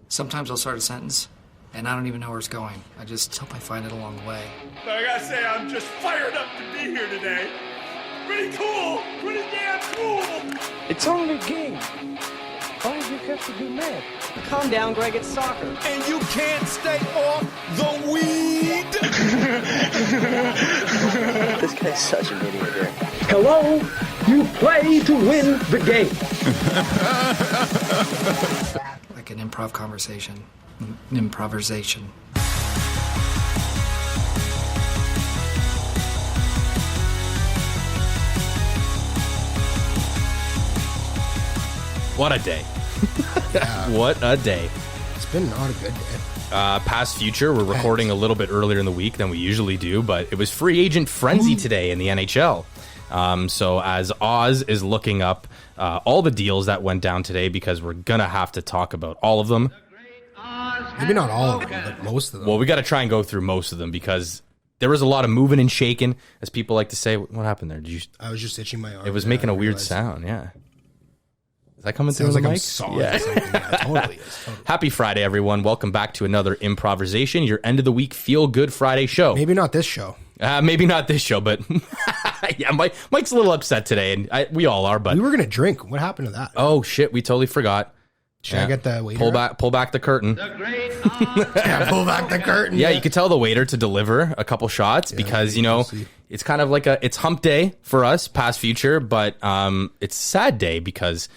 Sometimes I'll start a sentence, and I don't even know where it's going. I just hope I find it along the way. I gotta say, I'm just fired up to be here today. Pretty cool! Pretty damn cool! It's only a game. Why do you have to be mad? Calm down, Greg, it's soccer. And you can't stay off the weed! This guy's such an idiot here. Hello? You play to win the game. Like an improv conversation. Improversation. What a day. Yeah. What a day. It's been not a good day. Past future, we're recording a little bit earlier in the week than we usually do, but it was free agent frenzy today in the NHL. So as Oz is looking up all the deals that went down today, because we're going to have to talk about all of them. Maybe not all of them, but most of them. Well, we got to try and go through most of them because there was a lot of moving and shaking, as people like to say. What happened there? I was just itching my arm. It was making a weird sound, yeah. Is that coming through Sounds the like I'm mic? sawing something. Yeah, totally is. Totally. Happy Friday, everyone. Welcome back to another Improversation, your end of the week feel good Friday show. Maybe not this show. Maybe not this show, but yeah, Mike's a little upset today, and we all are. But We were going to drink. What happened to that? oh shit, we totally forgot. Should I get the waiter? Pull back the curtain. Yeah, pull back the curtain. Yeah, you could tell the waiter to deliver a couple shots because, you know, it's kind of like it's hump day for us, past future, but it's a sad day because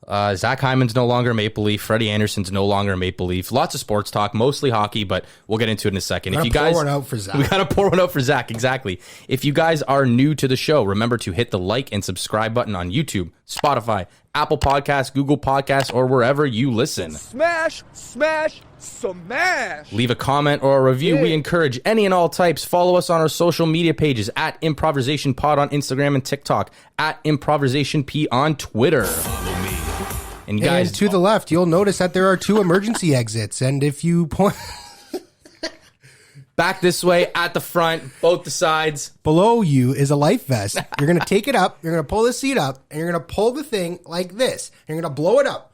Zach Hyman's no longer a Maple Leaf. Freddie Anderson's no longer a Maple Leaf. Lots of sports talk, mostly hockey, but we'll get into it in a second. We gotta pour one out for Zach. We got to pour one out for Zach, exactly. If you guys are new to the show, remember to hit the like and subscribe button on YouTube, Spotify, Apple Podcasts, Google Podcasts, or wherever you listen. Smash, smash, smash! Leave a comment or a review. We encourage any and all types. Follow us on our social media pages at Improversation Pod on Instagram and TikTok, at Improversation P on Twitter. And guys, And to the left, you'll notice that there are 2 emergency exits. And if you point back this way, at the front, both the sides. below you is a life vest, you're going to take it up, you're going to pull the seat up, and you're going to pull the thing like this. And you're going to blow it up.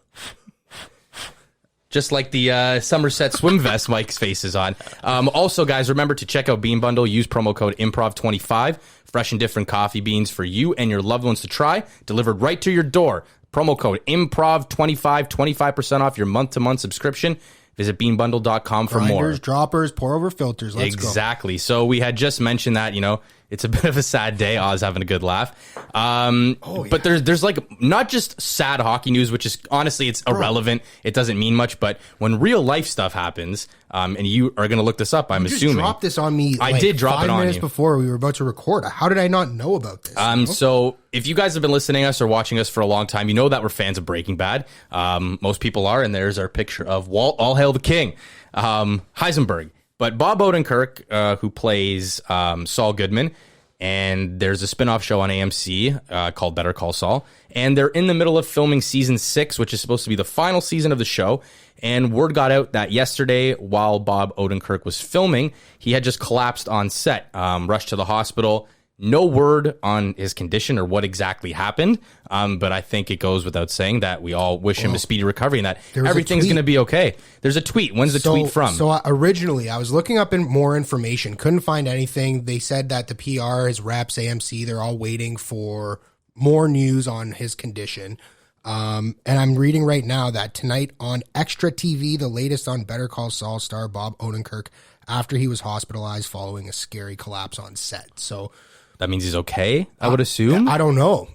Just like the Somerset swim vest Mike's face is on. Also, guys, remember to check out Bean Bundle. Use promo code IMPROV25. Fresh and different coffee beans for you and your loved ones to try. Delivered right to your door. Promo code IMPROV25. 25% off your month-to-month subscription. Visit beanbundle.com for more. Grinders, droppers, pour over filters. Let's go. Exactly. So we had just mentioned that, you know, it's a bit of a sad day. Oz having a good laugh. But there's like not just sad hockey news, which is honestly, it's irrelevant. It doesn't mean much. But when real life stuff happens, and you are going to look this up, I'm assuming. You dropped this on me. I did drop it on 5 minutes you before we were about to record. How did I not know about this? So if you guys have been listening to us or watching us for a long time, you know that we're fans of Breaking Bad. Most people are, and there's our picture of Walt, all hail the king, Heisenberg. But Bob Odenkirk, who plays Saul Goodman, and there's a spinoff show on AMC called Better Call Saul, and they're in the middle of filming season 6, which is supposed to be the final season of the show. And word got out that yesterday, while Bob Odenkirk was filming, he had just collapsed on set, rushed to the hospital. No word on his condition or what exactly happened, but I think it goes without saying that we all wish him a speedy recovery and that everything's going to be okay. There's a tweet. When's the tweet from? So originally, I was looking up more information, couldn't find anything. They said that the PR, his reps, AMC, they're all waiting for more news on his condition. And I'm reading right now that tonight on Extra TV, the latest on Better Call Saul star Bob Odenkirk, after he was hospitalized following a scary collapse on set. So that means he's okay, I would assume. I don't know.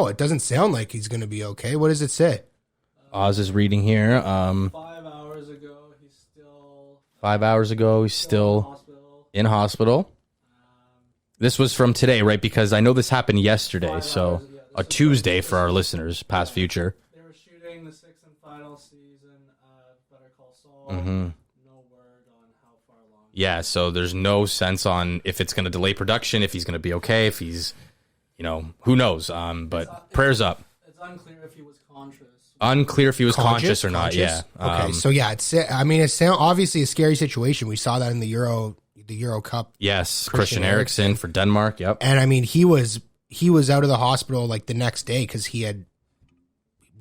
It doesn't sound like he's going to be okay. What does it say? Oz is reading here. 5 hours ago, he's still... 5 hours ago, he's still in hospital. This was from today, right? Because I know this happened yesterday, so a Tuesday for our listeners, past future. They were shooting the 6th and final season of Better Call Saul. Mm-hmm. Yeah, so there's no sense on if it's going to delay production, if he's going to be okay, if he's, you know, who knows. But prayers up. It's unclear if he was conscious. Unclear if he was conscious or not. Yeah. Okay. So yeah, it's obviously a scary situation. We saw that in the Euro Cup. Yes, Christian Eriksen for Denmark. Yep. And I mean, he was out of the hospital like the next day because he had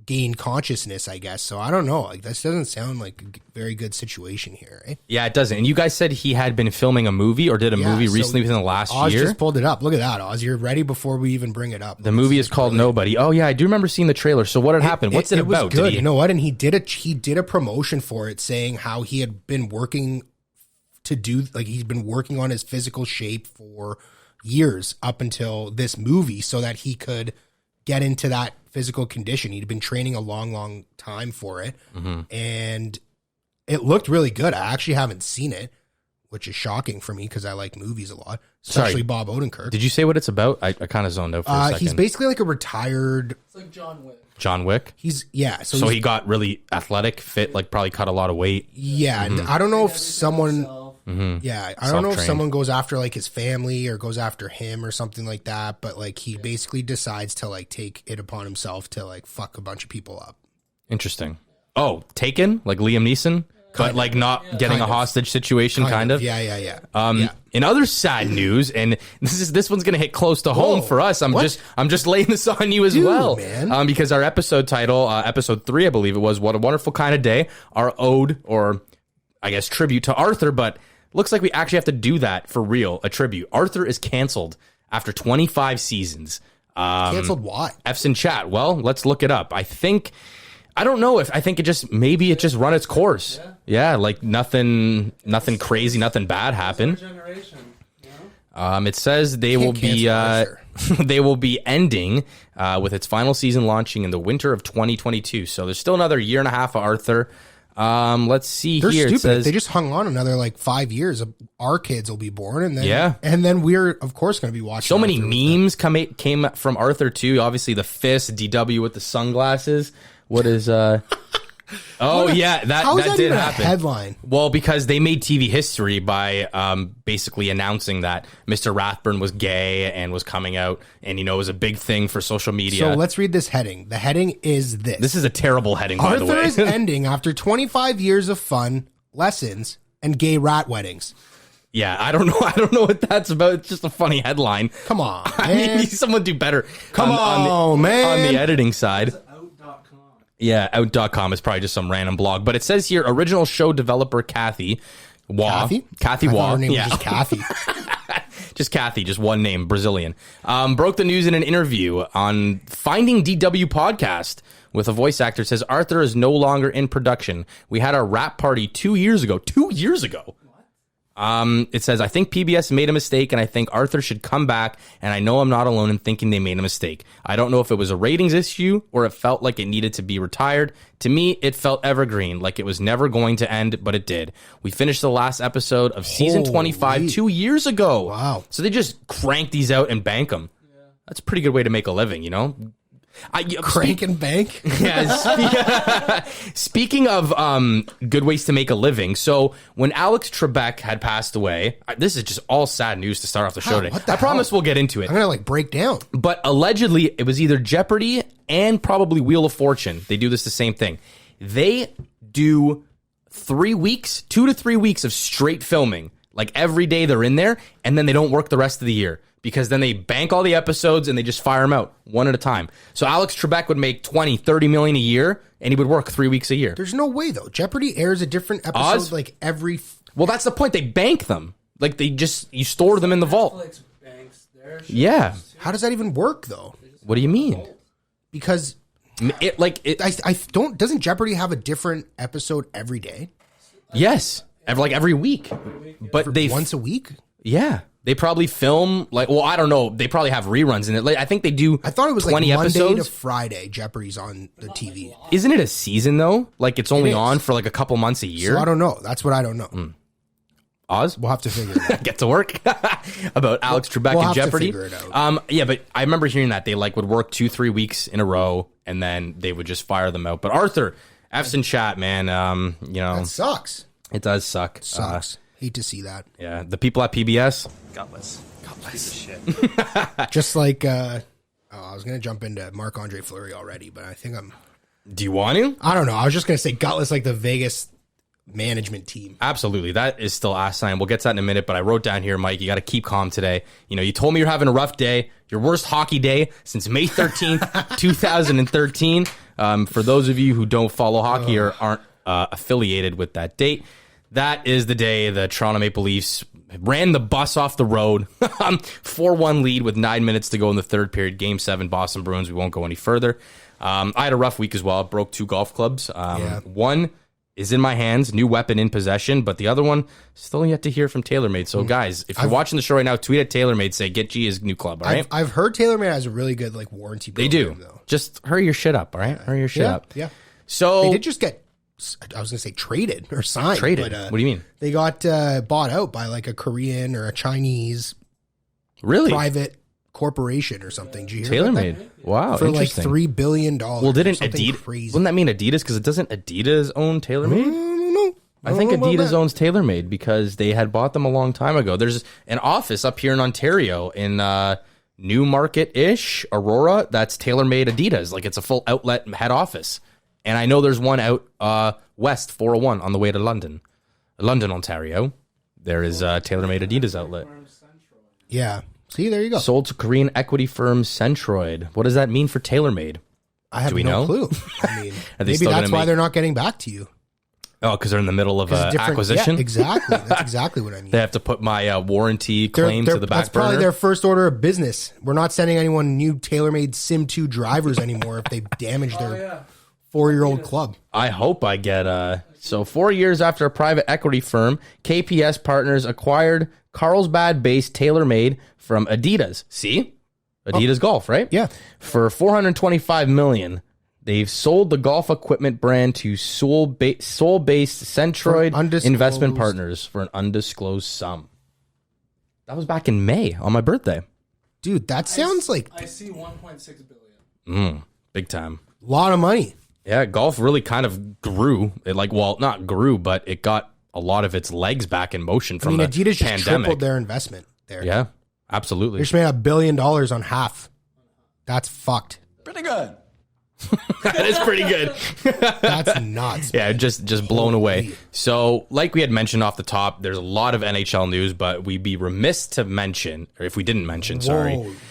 gain consciousness, I guess. So I don't know. Like, this doesn't sound like a very good situation here, right? Yeah, it doesn't. And you guys said he had been filming a movie or did a movie so recently within the last Oz year. just pulled it up. Look at that, Oz. You're ready before we even bring it up. The movie is called Nobody. Oh yeah, I do remember seeing the trailer. So what had happened? What's it about? Was good. You know what? And he did a promotion for it, saying how he had been working to do, like, he's been working on his physical shape for years up until this movie so that he could get into that physical condition. He'd been training a long time for it. And it looked really good. I actually haven't seen it, which is shocking for me because I like movies a lot, especially Bob Odenkirk. Did you say what it's about? I kind of zoned out for a second. He's basically like a retired... It's like John Wick. John Wick? So he got really athletic, fit, like probably cut a lot of weight. Yeah, and I don't know if someone... Mm-hmm. Yeah, I don't know if someone goes after like his family or goes after him or something like that, but like he basically decides to like take it upon himself to like fuck a bunch of people up. Interesting. Oh, Taken? Like Liam Neeson? But like not getting a hostage situation, kind of. Yeah. In other sad news, and this one's gonna hit close to home for us. I'm just laying this on you as well, man. Because our episode title, episode 3, I believe it was, "What a Wonderful Kind of Day," our ode, or I guess tribute to Arthur, but looks like we actually have to do that for real, a tribute. Arthur is canceled after 25 seasons. Canceled why? F's in chat. Well, let's look it up. I don't know if maybe it just run its course. Yeah, like nothing crazy, nothing bad happened. Generation, It says they will be ending with its final season launching in the winter of 2022. So there's still another year and a half of Arthur. Let's see. They're here. Stupid. It says, they just hung on another like 5 years. Our kids will be born, and then and then we're of course going to be watching. So many memes came from Arthur too. Obviously, the fist, DW with the sunglasses. What is Oh yeah, that did happen. A headline? Well, because they made TV history by basically announcing that Mr. Rathburn was gay and was coming out, and it was a big thing for social media. So let's read this heading. The heading is this. This is a terrible heading, by the way. Arthur is ending after 25 years of fun, lessons, and gay rat weddings. Yeah, I don't know what that's about. It's just a funny headline. Come on, man. I mean, someone do better. Man. On the editing side. Yeah, out.com is probably just some random blog. But it says here, original show developer Kathy Waugh. Kathy Waugh. Her name was just Kathy. Just Kathy, just one name, Brazilian. Broke the news in an interview on Finding DW podcast with a voice actor. It says, Arthur is no longer in production. We had our rap party 2 years ago. 2 years ago. It says, I think PBS made a mistake and I think Arthur should come back, and I know I'm not alone in thinking they made a mistake. I don't know if it was a ratings issue or it felt like it needed to be retired. To me, it felt evergreen, like it was never going to end, but it did. We finished the last episode of season 25 2 years ago. Wow. So they just crank these out and bank them. That's a pretty good way to make a living, Crank and bank. Speaking of good ways to make a living, so when Alex Trebek had passed away, this is just all sad news to start off the show today. I promise we'll get into it. I'm gonna break down. But allegedly, it was either Jeopardy and probably Wheel of Fortune. They do the same thing. They do 3 weeks, 2 to 3 weeks of straight filming. Like every day they're in there, and then they don't work the rest of the year. Because then they bank all the episodes and they just fire them out one at a time. So Alex Trebek would make 20, 30 million a year, and he would work 3 weeks a year. There's no way, though. Jeopardy airs a different episode like every... Well, that's the point. They bank them. Like, you store them in the vault. Netflix banks their shows. Yeah. How does that even work, though? What do you mean? Because... Doesn't Jeopardy have a different episode every day? Yes. Every week. But once a week? Yeah. They probably film I don't know. They probably have reruns in it. I think they do. I thought it was 20 Monday episodes. to Friday. Jeopardy's on the TV. Isn't it a season though? Like it's only on for a couple months a year. So I don't know. That's what I don't know. Oz, we'll have to figure it out. Get to work about Alex Trebek and Jeopardy. To figure it out. Yeah, but I remember hearing that they would work 2-3 weeks in a row and then they would just fire them out. But Arthur, F's in chat, man. That sucks. It does suck. Sucks. Hate to see that. Yeah, the people at PBS, gutless. Shit. Just like, I was going to jump into Marc-Andre Fleury already, but I think Do you want to? I don't know. I was just going to say gutless like the Vegas management team. Absolutely. That is still asinine. We'll get to that in a minute, but I wrote down here, Mike, you got to keep calm today. You know, you told me you're having a rough day, your worst hockey day since May 13th, 2013. For those of you who don't follow hockey or aren't affiliated with that date, that is the day the Toronto Maple Leafs ran the bus off the road. 4-1 lead with 9 minutes to go in the third period. Game 7, Boston Bruins. We won't go any further. I had a rough week as well. Broke 2 golf clubs. One is in my hands, new weapon in possession, but the other one still yet to hear from TaylorMade. So guys, if you're watching the show right now, tweet at TaylorMade, say get G his new club, all right? I've heard TaylorMade has a really good like warranty program. They do. Though. Just hurry your shit up, all right? Hurry your shit up. Yeah. So They did just get, I was going to say traded or signed. traded. But, What do you mean? They got bought out by like a Korean or a Chinese Really? private corporation or something. Did you hear about TaylorMade. Wow, that? For like interesting. $3 billion. Well, didn't something Adidas? crazy. Wouldn't that mean Adidas? Because it doesn't Adidas own TaylorMade? No. I think Adidas owns TaylorMade because they had bought them a long time ago. There's an office up here in Ontario in Newmarket-ish, Aurora, that's TaylorMade Adidas. Like it's a full outlet head office. And I know there's one out west, 401, on the way to London, Ontario. There is a TaylorMade Adidas outlet. Yeah. See, there you go. Sold to Korean equity firm Centroid. What does that mean for TaylorMade? I have Do we no know? clue. I mean, Are they maybe still that's gonna why make- they're not getting back to you. Oh, because they're in the middle of 'Cause an different- acquisition? Yeah, exactly. That's exactly what I mean. They have to put my warranty claim to the back That's probably burner. their first order of business. We're not sending anyone new TaylorMade Sim 2 drivers anymore if they damage their 4-year-old club. I hope I get so 4 years after a private equity firm, KPS Partners acquired Carlsbad-based TaylorMade from Adidas. See? Adidas Golf, right? Yeah. For $425 million. They've sold the golf equipment brand to Seoul-based Centroid undisclosed- Investment Partners for an undisclosed sum. That was back in May on my birthday. Dude, that sounds like I see 1.6 billion. Big time. a lot of money. Yeah, golf really kind of grew. It not grew, but it got a lot of its legs back in motion from the Adidas just pandemic. tripled their investment there. Yeah, They absolutely. just made $1 billion on half. That's fucked. That is pretty good. That's nuts. Yeah, just blown away. So, like we had mentioned off the top, there's a lot of NHL news, but we'd be remiss to mention, or if we didn't mention,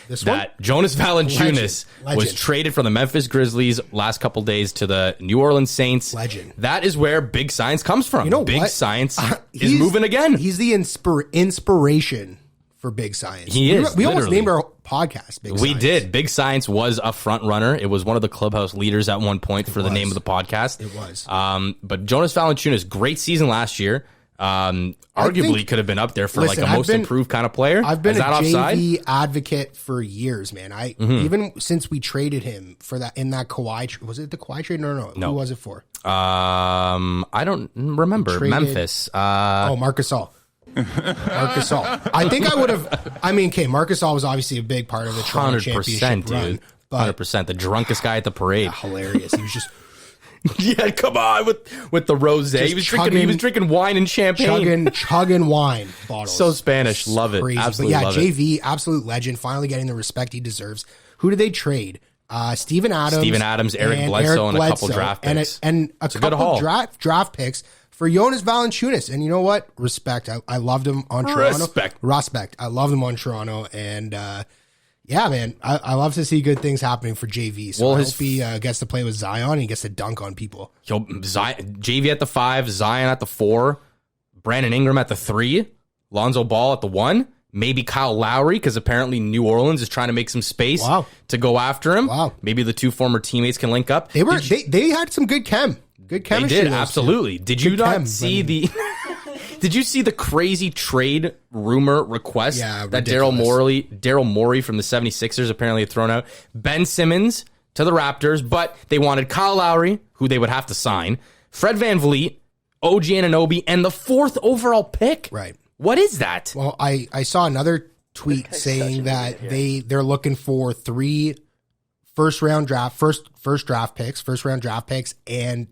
This that Jonas Valanciunas was Legend. traded from the Memphis Grizzlies last couple days to the New Orleans Saints. Legend. That is where big science comes from. You know big what? science is He's- moving again. He's the inspiration for Big Science. He is, We almost literally. named our podcast Big Science. We did. Big Science was a front runner. It was one of the clubhouse leaders at one point for the name of the podcast. It was. But Jonas Valanciunas, great season last year. Arguably could have been up there for Listen, like a most improved kind of player. I've been Is a that offside? JV advocate for years, man. Even since we traded him for that in that Kawhi. Was it the Kawhi trade? No. Who was it for? I don't remember. Traded- Memphis. Marc Gasol. Marc Gasol. I think I would have. I mean, okay, Marc Gasol was obviously a big part of the Toronto 100%, championship run, dude. but 100%. The drunkest guy at the parade. hilarious. He was just Yeah, come on with the rose. He was drinking wine and champagne. chugging wine bottles. So Spanish. Love it. Crazy. Absolutely but yeah, love it. JV, absolute legend, finally getting the respect he deserves. Who did they trade? Steven Adams, Eric Bledsoe, and a couple draft picks. and a It's a good couple haul. draft picks for Jonas Valanciunas. And you know what? Respect. I loved him on Toronto. Respect. I loved him on Toronto. And yeah, man, I love to see good things happening for JV. So I hope he gets to play with Zion and he gets to dunk on people. JV at the 5, Zion at the 4, Brandon Ingram at the 3, Lonzo Ball at the 1, maybe Kyle Lowry, because apparently New Orleans is trying to make some space to go after him. Wow. Maybe the 2 former teammates can link up. They had some good chemistry. They did, those two. absolutely. Did you Good not chem, see the Did you see the crazy trade rumor request that Daryl Morey from the 76ers apparently had thrown out? Ben Simmons to the Raptors, but they wanted Kyle Lowry, who they would have to sign, Fred VanVleet, OG Anunoby, and the 4th overall pick. Right. What is that? Well, I saw another tweet saying that they're looking for 3 first round draft picks and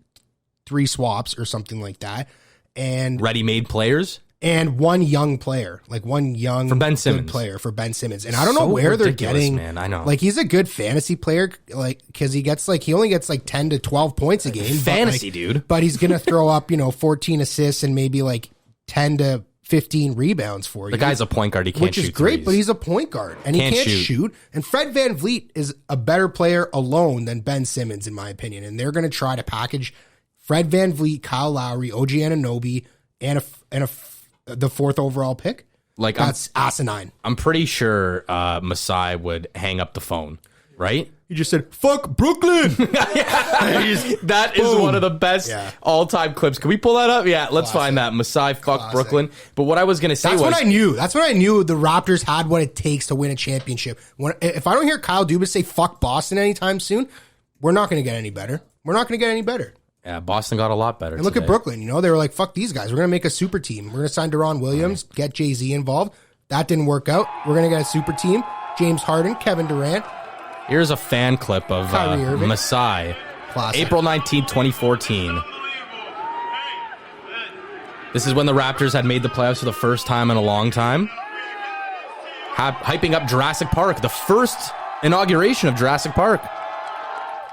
3 swaps or something like that. And ready-made players? and one young player, like one young For Ben good Simmons. player for Ben Simmons. And I don't know So where they're ridiculous, getting, man. I know. like, he's a good fantasy player, like, because he only gets like 10 to 12 points a game. Fantasy, but, dude. But he's going to throw up, 14 assists and maybe like 10 to 15 rebounds for you. The guy's a point guard. He can't Which shoot is great, threes. but he's a point guard and he Can't can't shoot. shoot. And Fred VanVleet is a better player alone than Ben Simmons, in my opinion. And they're going to try to package Fred VanVleet, Kyle Lowry, OG Anunoby, and the fourth overall pick. Like, That's asinine. I'm pretty sure Masai would hang up the phone, right? You just said, fuck Brooklyn. That is Boom. one of the best all-time clips. Can we pull that up? Yeah, let's find that. Masai, fuck Brooklyn. But what I was going to say That's was... what I knew. That's when I knew the Raptors had what it takes to win a championship. If I don't hear Kyle Dubas say fuck Boston anytime soon, we're not going to get any better. We're not going to get any better. Yeah, Boston got a lot better. And look at Brooklyn. They were like, fuck these guys. We're going to make a super team. We're going to sign Deron Williams, get Jay-Z involved. That didn't work out. We're going to get a super team. James Harden, Kevin Durant. Here's a fan clip of Kyrie Irving. Masai. Classic. April 19, 2014. This is when the Raptors had made the playoffs for the first time in a long time. Hyping up Jurassic Park, the first inauguration of Jurassic Park.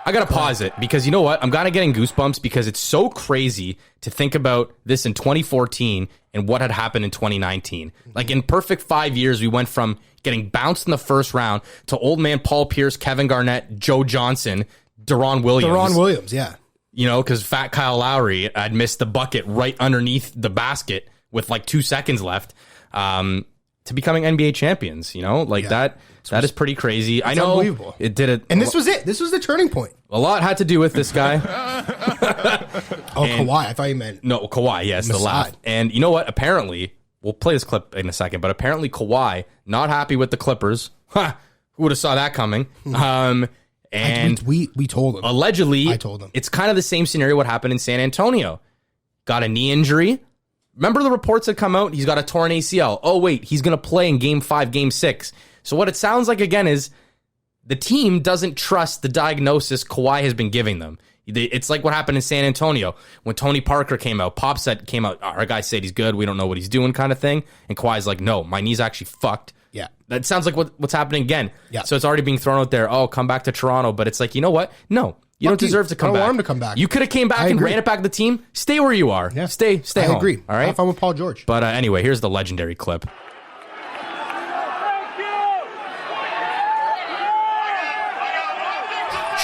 I gotta pause it because you know what? I'm kind of getting goosebumps because it's so crazy to think about this in 2014 and what had happened in 2019. Like in perfect 5 years, we went from getting bounced in the first round to old man Paul Pierce, Kevin Garnett, Joe Johnson, Deron Williams. Yeah. Because fat Kyle Lowry had missed the bucket right underneath the basket with like 2 seconds left. To becoming NBA champions, that is pretty crazy. I know unbelievable. It did it. And this was it. This was the turning point. A lot had to do with this guy. Kawhi. I thought you meant. No, Kawhi, yes, the Masai. laugh. And you know what? Apparently, we'll play this clip in a second, but apparently Kawhi, not happy with the Clippers. Who would have saw that coming? And we told him. Allegedly, I told him. It's kind of the same scenario what happened in San Antonio. Got a knee injury. Remember the reports that come out? He's got a torn ACL. Oh, wait, he's going to play in Game 5, Game 6. So what it sounds like, again, is the team doesn't trust the diagnosis Kawhi has been giving them. It's like what happened in San Antonio when Tony Parker came out. Pop said came out, our guy said he's good. We don't know what he's doing kind of thing. And Kawhi's like, no, my knee's actually fucked. Yeah. That sounds like what's happening again. Yeah. So it's already being thrown out there. Oh, come back to Toronto. But it's like, you know what? No. You don't deserve to come back. I don't want him to come back. You could have came back and ran it back to the team. Stay where you are. Yeah. Stay I home. agree. All right. Have fun with Paul George. But anyway, here's the legendary clip.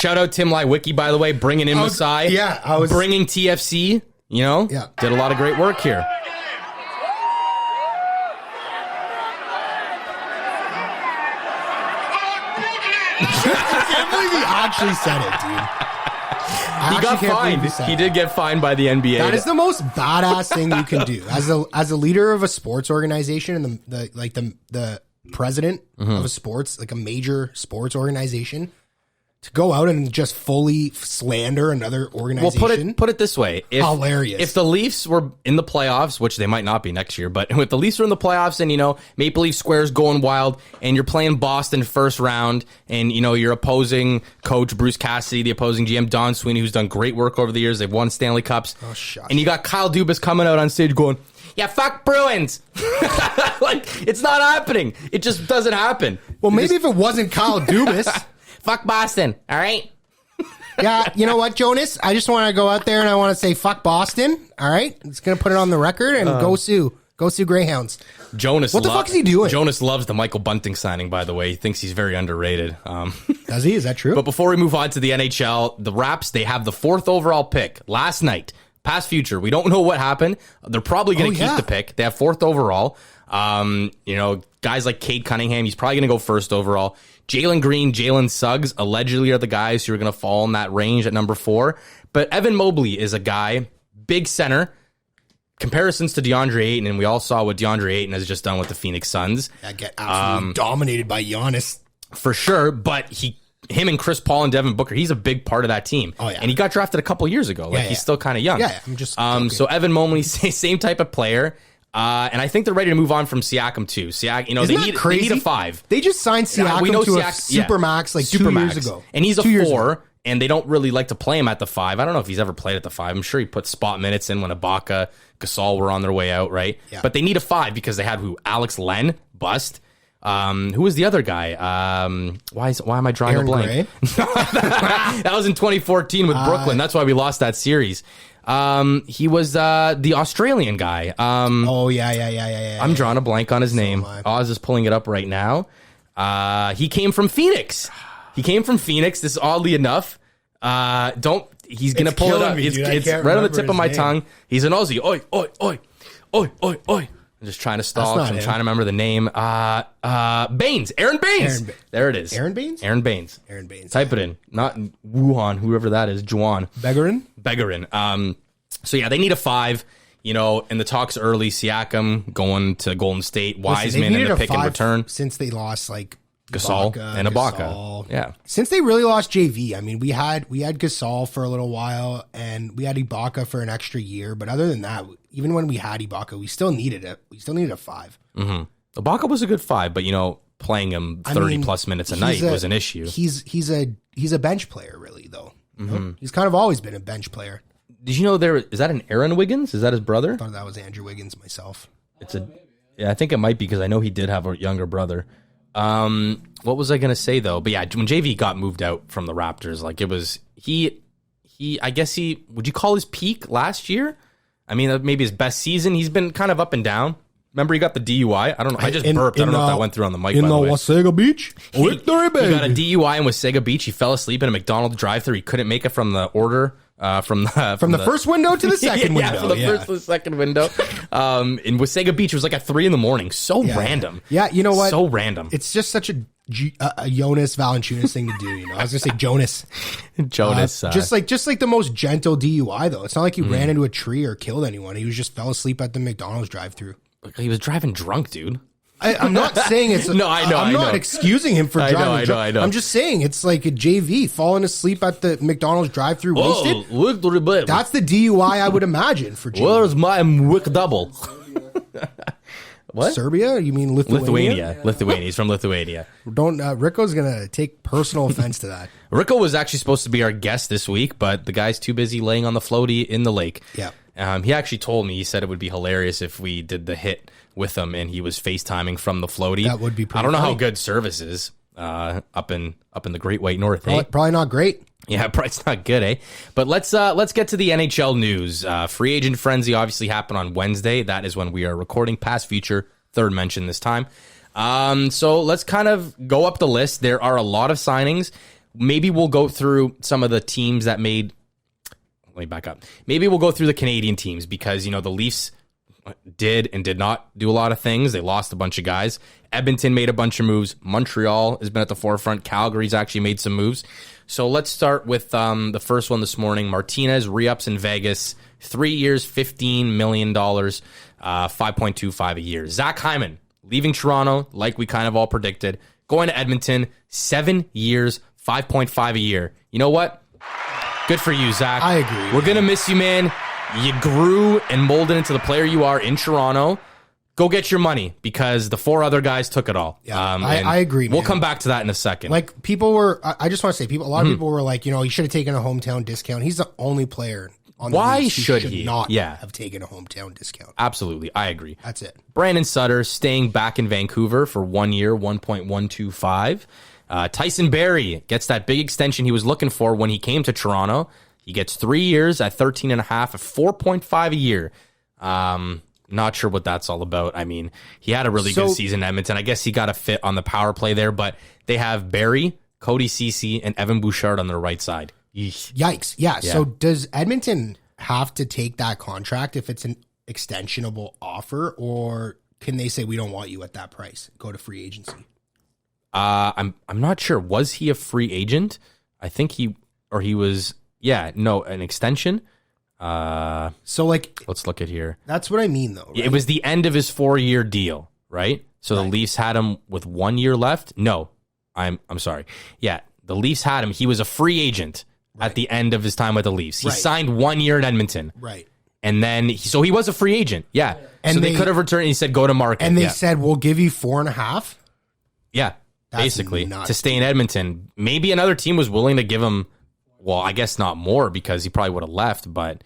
Shout out Tim Lywicki, by the way, bringing in Masai. I was bringing TFC. Yeah. Did a lot of great work here. I can't believe he actually said it, dude. He got fined. He did get fined by the NBA. That is the most badass thing you can do as a leader of a sports organization and the president of a sports, like a major sports organization, to go out and just fully slander another organization. Well, put it this way. Hilarious. If the Leafs were in the playoffs, which they might not be next year, but if the Leafs are in the playoffs and, Maple Leaf Square's going wild and you're playing Boston first round and, your opposing coach, Bruce Cassidy, the opposing GM, Don Sweeney, who's done great work over the years. They've won Stanley Cups. Oh, shush. And you got Kyle Dubas coming out on stage going, yeah, fuck Bruins. Like, it's not happening. It just doesn't happen. Well, maybe if it wasn't Kyle Dubas. Fuck Boston, all right? Yeah, you know what, Jonas? I just want to go out there and I want to say fuck Boston, all right? It's going to put it on the record and go sue. Go sue Greyhounds. Jonas, what the fuck is he doing? Jonas loves the Michael Bunting signing, by the way. He thinks he's very underrated. Does he? Is that true? But before we move on to the NHL, the Raps, they have the 4th overall pick last night. Past future. We don't know what happened. They're probably going to keep the pick. They have 4th overall. Guys like Cade Cunningham, he's probably going to go 1st overall. Jalen Green, Jalen Suggs allegedly are the guys who are going to fall in that range at number 4. But Evan Mobley is a guy, big center. Comparisons to DeAndre Ayton, and we all saw what DeAndre Ayton has just done with the Phoenix Suns. I get absolutely dominated by Giannis. For sure, but him and Chris Paul and Devin Booker, he's a big part of that team. Oh, yeah. And he got drafted a couple years ago. He's still kind of young. Yeah, I'm just so Evan Mobley, same type of player. And I think they're ready to move on from Siakam too. Siakam, they need a 5. They just signed Siakam to a Supermax 2 years ago. And he's a 4. and they don't really like to play him at the 5. I don't know if he's ever played at the 5. I'm sure he put spot minutes in when Ibaka, Gasol were on their way out, right? Yeah. But they need a 5 because they had Alex Len, bust. Who was the other guy? Why am I drawing Aaron a blank? That was in 2014 with Brooklyn. That's why we lost that series. He was the Australian guy. Yeah. I'm drawing a blank on his name. Oz is pulling it up right now. He came from Phoenix. This is oddly enough. He's gonna pull it up. It's right on the tip of my tongue. He's an Aussie. Oi, oi, oi, oi, oi, oi. I'm just trying to stall. I'm trying to remember the name. Baines. Aaron Baines. There it is. Aaron Baines? Aaron Baines. Type it in. Not Wuhan, whoever that is. Juan. Begarin. So yeah, they need a 5. You know, and the talk's early. Siakam going to Golden State. Wiseman in the pick and return. Since they lost Gasol and Ibaka. Yeah. Since they really lost JV, I mean, we had Gasol for a little while and we had Ibaka for an extra year. But other than that, even when we had Ibaka, we still needed it. We still needed a 5. Mm-hmm. Ibaka was a good 5, but playing him 30 plus minutes a night was an issue. He's a bench player, really, though. Mm-hmm. He's kind of always been a bench player. Did you know is that an Aaron Wiggins? Is that his brother? I thought that was Andrew Wiggins myself. Yeah, I think it might be because I know he did have a younger brother. What was I gonna say though? But yeah, when JV got moved out from the Raptors, it was I guess would you call his peak last year? I mean, maybe his best season. He's been kind of up and down. Remember, he got the DUI. I don't know. I just burped. I don't know if that went through on the mic. In Wasaga Beach, he got a DUI in Wasaga Beach. He fell asleep in a McDonald's drive-thru. He couldn't make it from the order. From the first window to the second window. From the first to the second window. In Wasaga Beach, it was at 3 a.m. So random. Yeah, you know what? So random. It's just such a Jonas Valanciunas thing to do. I was gonna say Jonas. Just like the most gentle DUI though. It's not like he ran into a tree or killed anyone. He was just fell asleep at the McDonald's drive-thru. He was driving drunk, dude. I'm not saying it's... No, I know. I'm not excusing him for driving drunk. I know. I'm just saying it's like a JV falling asleep at the McDonald's drive-thru wasted. That's the DUI I would imagine for JV. Where's my Wick double? What? Serbia? You mean Lithuania? Lithuania. He's from Lithuania. Rico's going to take personal offense to that. Rico was actually supposed to be our guest this week, but the guy's too busy laying on the floaty in the lake. Yeah. He actually told me, he said it would be hilarious if we did the hit with him and he was FaceTiming from the floaty. That would be pretty I don't know funny. how good service is up in the Great White North. Probably not great. Yeah, it's not good, eh? But let's get to the NHL news. Free agent frenzy obviously happened on Wednesday. That is when we are recording. Past, future, third mention this time. So let's kind of go up the list. There are a lot of signings. Maybe we'll go through some of the teams that made... Let me back up. Maybe we'll go through the Canadian teams because, the Leafs did and did not do a lot of things. They lost a bunch of guys. Edmonton made a bunch of moves. Montreal has been at the forefront. Calgary's actually made some moves. So let's start with the first one this morning. Martinez re-ups in Vegas. 3 years, $15 million, 5.25 a year. Zach Hyman leaving Toronto, like we kind of all predicted. Going to Edmonton, 7 years, 5.5 a year. You know what? Good for you, Zach. I agree. We're going to miss you, man. You grew and molded into the player you are in Toronto. Go get your money because the 4 other guys took it all. Yeah, I agree, man. We'll come back to that in a second. Like, people were... I just want to say, a lot of people were like, he should have taken a hometown discount. He's the only player on the Why Leafs should who he not Yeah. have taken a hometown discount. Absolutely. I agree. That's it. Brandon Sutter staying back in Vancouver for 1 year, 1.125. Tyson Barrie gets that big extension he was looking for when he came to Toronto. He gets 3 years at 13.5 at 4.5 a year. Not sure what that's all about. I mean, he had a really good season in Edmonton. I guess he got a fit on the power play there, but they have Barrie, Cody Ceci, and Evan Bouchard on their right side. Yikes. Yeah. So does Edmonton have to take that contract if it's an extensionable offer, or can they say we don't want you at that price? Go to free agency. I'm not sure. Was he a free agent? I think he was. Yeah, no, an extension. So let's look at here. That's what I mean, though. Right? It was the end of his 4-year deal, right? So the Leafs had him with 1 year left. No, I'm sorry. Yeah, the Leafs had him. He was a free agent at the end of his time with the Leafs. He signed 1 year in Edmonton. Right. And then, he was a free agent. Yeah. And so they could have returned and he said, go to market. And they said, we'll give you 4.5. Yeah. Basically, to stay in Edmonton. Maybe another team was willing to give him Well, I guess not more because he probably would have left, but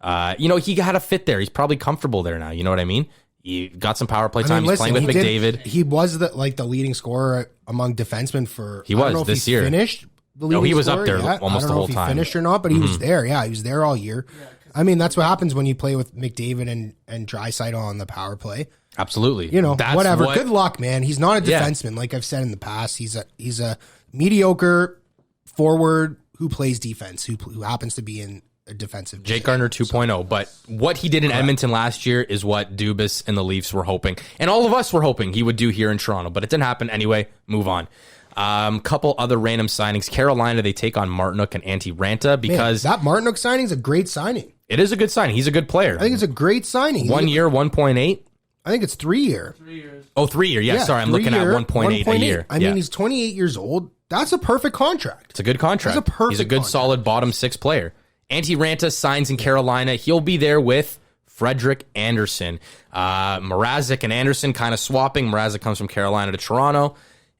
he had a fit there. He's probably comfortable there now. You know what I mean? He got some power play time. He's playing with McDavid. He was the leading scorer among defensemen for. He was this year. Finished. He was up there almost the whole time. He finished or not, but he was there. Yeah, he was there all year. I mean, that's what happens when you play with McDavid and Draisaitl on the power play. Absolutely. Whatever. Good luck, man. He's not a defenseman, like I've said in the past. He's a mediocre forward who plays defense, who happens to be in a defensive. Jake Gardiner 2.0. But what he did in Edmonton last year is what Dubas and the Leafs were hoping, and all of us were hoping he would do here in Toronto. But it didn't happen anyway. Move on. Couple other random signings. Carolina, they take on Martinook and Antti Ranta because that Martinook signing is a great signing. It is a good signing. He's a good player. I think it's a great signing. 1 year, 1.8. I think it's 3 year. 3 years. Oh, 3 year. Yeah, sorry. I'm looking at 1.8 a year. I mean, he's 28 years old. That's a perfect contract. It's a good contract. That's a perfect He's a good, contract. solid bottom six player. Antti Ranta signs in Carolina. He'll be there with Frederik Andersen. Mrazek and Anderson kind of swapping. Mrazek comes from Carolina to Toronto.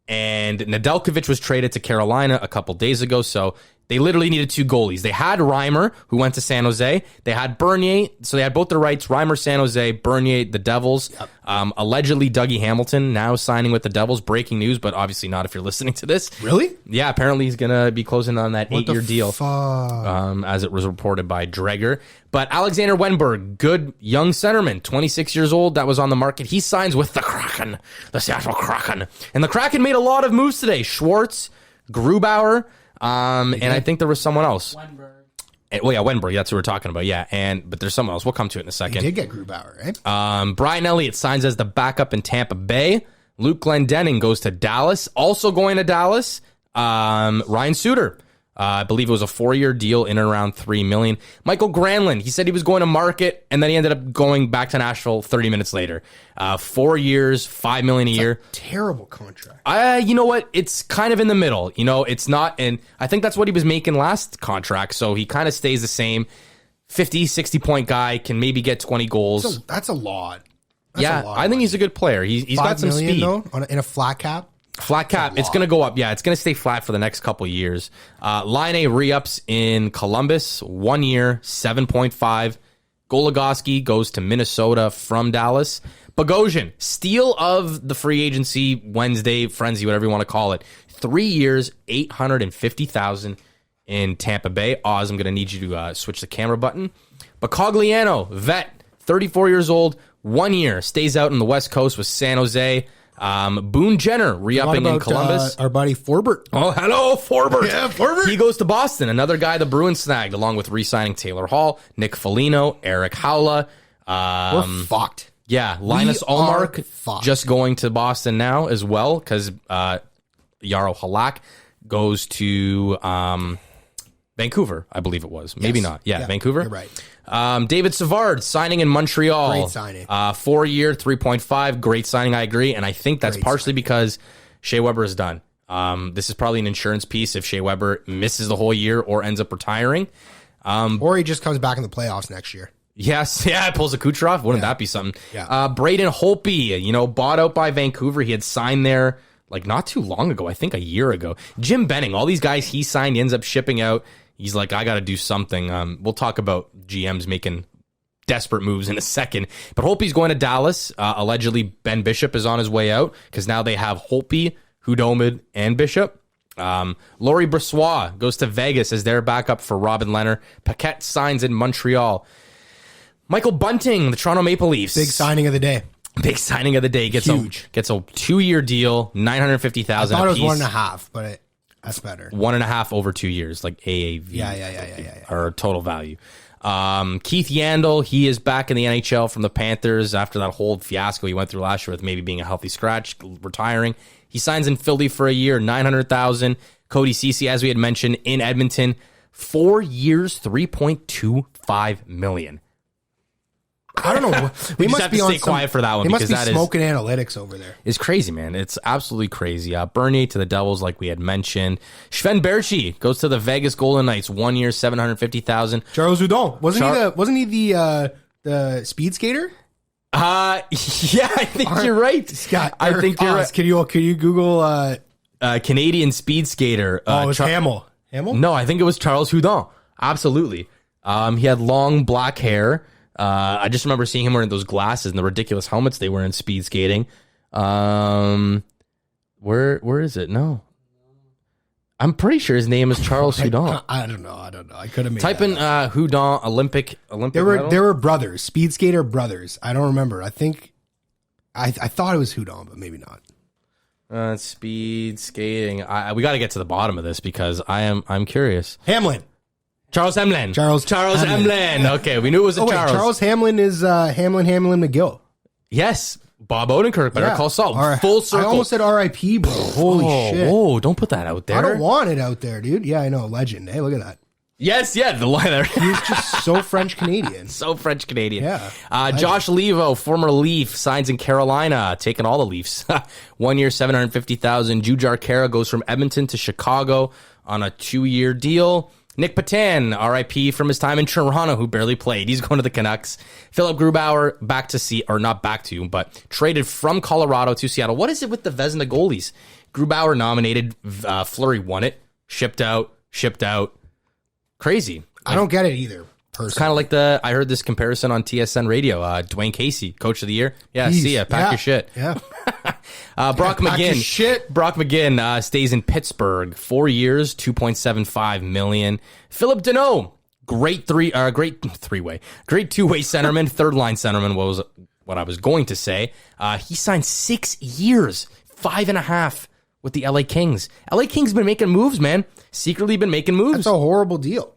And Nedeljkovic was traded to Carolina a couple days ago, so they literally needed 2 goalies. They had Reimer, who went to San Jose. They had Bernier, so they had both their rights. Reimer, San Jose, Bernier, the Devils. Yep. Allegedly, Dougie Hamilton now signing with the Devils. Breaking news, but obviously not if you're listening to this. Really? Yeah, apparently he's going to be closing on that 8-year deal, fuck? as it was reported by Dreger. But Alexander Wenberg, good young centerman, 26 years old, that was on the market. He signs with the Kraken, the Seattle Kraken. And the Kraken made a lot of moves today. Schwartz, Grubauer, and I think there was someone else. Wenberg, that's who we're talking about, yeah. But there's someone else. We'll come to it in a second. He did get Grubauer, right? Brian Elliott signs as the backup in Tampa Bay. Luke Glendening goes to Dallas. Also going to Dallas, Ryan Suter. I believe it was a 4-year deal in and around $3 million. Michael Granlund, he said he was going to market, and then he ended up going back to Nashville 30 minutes later. 4 years, $5 million a year. Terrible contract. You know what? It's kind of in the middle. It's not, and I think that's what he was making last contract, so he kind of stays the same. 50, 60-point guy, can maybe get 20 goals. That's a lot. I think he's a good player. He's got some speed. Though, in a flat cap? Flat cap. It's going to go up. Yeah, it's going to stay flat for the next couple of years. Line A re-ups in Columbus, 1 year, 7.5. Goligoski goes to Minnesota from Dallas. Bogosian, steal of the free agency Wednesday frenzy, whatever you want to call it. 3 years, $850,000 in Tampa Bay. Oz, I'm going to need you to switch the camera button. Bacogliano, vet, 34 years old, 1 year, stays out on the West Coast with San Jose. Boone Jenner re-upping in Columbus. Our buddy Forbert. Oh, hello, Forbert. Yeah, Forbert. He goes to Boston. Another guy the Bruins snagged, along with re-signing Taylor Hall, Nick Foligno, Eric Howla. We're fucked. Yeah, Linus Ullmark just going to Boston now as well, because Jaro Halak goes to Vancouver, I believe it was. Maybe not. Yeah, Vancouver. You're right. David Savard signing in Montreal. Great signing. 4 year, 3.5. Great signing, I agree. And I think that's partially because Shea Weber is done. This is probably an insurance piece if Shea Weber misses the whole year or ends up retiring. Or he just comes back in the playoffs next year. Yes, pulls a Kucherov. Wouldn't that be something? Yeah. Braden Holtby, bought out by Vancouver. He had signed there like not too long ago, I think a year ago. Jim Benning, all these guys he signed, he ends up shipping out. He's like, I got to do something. We'll talk about GMs making desperate moves in a second. But Holtby's going to Dallas. Allegedly, Ben Bishop is on his way out because now they have Holtby, Hudobin, and Bishop. Laurie Brossoit goes to Vegas as their backup for Robin Lehner. Paquette signs in Montreal. Michael Bunting, the Toronto Maple Leafs. Big signing of the day. Big signing of the day. Gets Huge. Gets a 2-year deal, $950,000 I thought it was apiece. 1.5, but that's better. 1.5 over 2 years, like AAV. Yeah. Or total value. Keith Yandle, he is back in the NHL from the Panthers after that whole fiasco he went through last year with maybe being a healthy scratch, retiring. He signs in Philly for a year, $900,000. Cody Ceci, as we had mentioned, in Edmonton, 4 years, $3.25 million. I don't know. We just have to stay quiet for that one. They must be that smoking analytics over there. It's crazy, man. It's absolutely crazy. Bernier to the Devils, like we had mentioned. Sven Berchi goes to the Vegas Golden Knights, 1 year, $750,000. Charles Hudon, wasn't he the speed skater? Yeah, I think you're right. Scott, I think you're right. Can you Google Canadian speed skater? it was Hamill. Hamill? No, I think it was Charles Hudon. Absolutely. He had long black hair. I just remember seeing him wearing those glasses and the ridiculous helmets they wear in speed skating. Where is it? No. I'm pretty sure his name is Charles Hudon. I don't know. I could have made Type in Hudon Olympic There were brothers, speed skater brothers. I don't remember. I think I thought it was Hudon, but maybe not. Speed skating. We got to get to the bottom of this because I'm curious. Hamlin. Charles Hamlin. Charles Hamlin. Okay, we knew it was a Charles. Charles Hamlin is Hamlin McGill. Yes, Bob Odenkirk. Better call Saul. Full circle. I almost said R.I.P. bro. Holy shit! Whoa! Don't put that out there. I don't want it out there, dude. Yeah, I know. Legend. Hey, look at that. Yes, the line there. He's just so French Canadian. So French Canadian. Yeah. Josh Levo, former Leaf, signs in Carolina, taking all the Leafs. 1 year, $750,000. Jujar Kara goes from Edmonton to Chicago on a 2-year deal. Nick Patan, RIP from his time in Toronto, who barely played. He's going to the Canucks. Philip Grubauer but traded from Colorado to Seattle. What is it with the Vezina goalies? Grubauer nominated, Fleury won it, shipped out. Crazy. I don't get it either. It's kind of like I heard this comparison on TSN radio. Dwayne Casey, coach of the year. Yeah, see ya. Pack your shit. Yeah. Brock McGinn. Shit. Brock McGinn stays in Pittsburgh. 4 years, $2.75 million. Philip Deneau, great two-way centerman, third line centerman was what I was going to say. He signed 6 years, 5.5 with the LA Kings. LA Kings been making moves, man. Secretly been making moves. That's a horrible deal.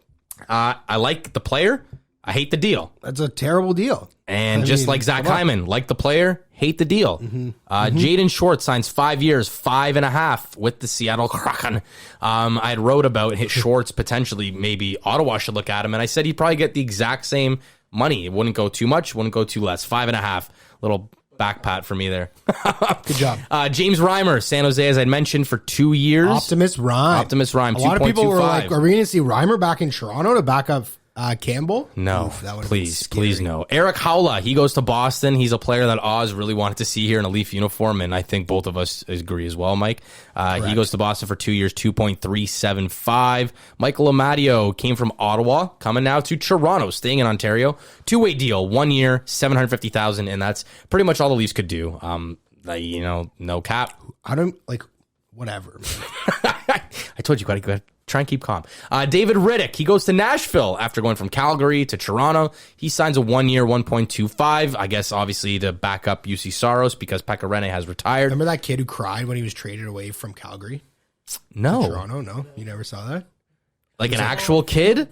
I like the player. I hate the deal. That's a terrible deal. And like Zach Hyman, like the player, hate the deal. Jaden Schwartz signs 5 years, 5.5 with the Seattle Kraken. I had wrote about Schwartz potentially, maybe Ottawa should look at him, and I said he'd probably get the exact same money. It wouldn't go too much, wouldn't go too less. 5.5. Little back pat for me there. Good job. James Reimer, San Jose, as I mentioned, for 2 years. Optimus Rhyme. A lot of people were like, are we going to see Reimer back in Toronto to back up Campbell? No, please no. Eric Howla, he goes to Boston. He's a player that Oz really wanted to see here in a Leaf uniform, and I think both of us agree as well, Mike. He goes to Boston for 2 years, $2.375. Michael Amadio came from Ottawa, coming now to Toronto, staying in Ontario. 2-way deal, 1 year, $750,000, and that's pretty much all the Leafs could do. No cap. I don't whatever. I told you, gotta try and keep calm. David Riddick, he goes to Nashville after going from Calgary to Toronto. He signs a 1 year, $1.25. I guess obviously to back up UC Saros because Pekka Rinne has retired. Remember that kid who cried when he was traded away from Calgary? No. Toronto? No, you never saw that? Like an actual kid?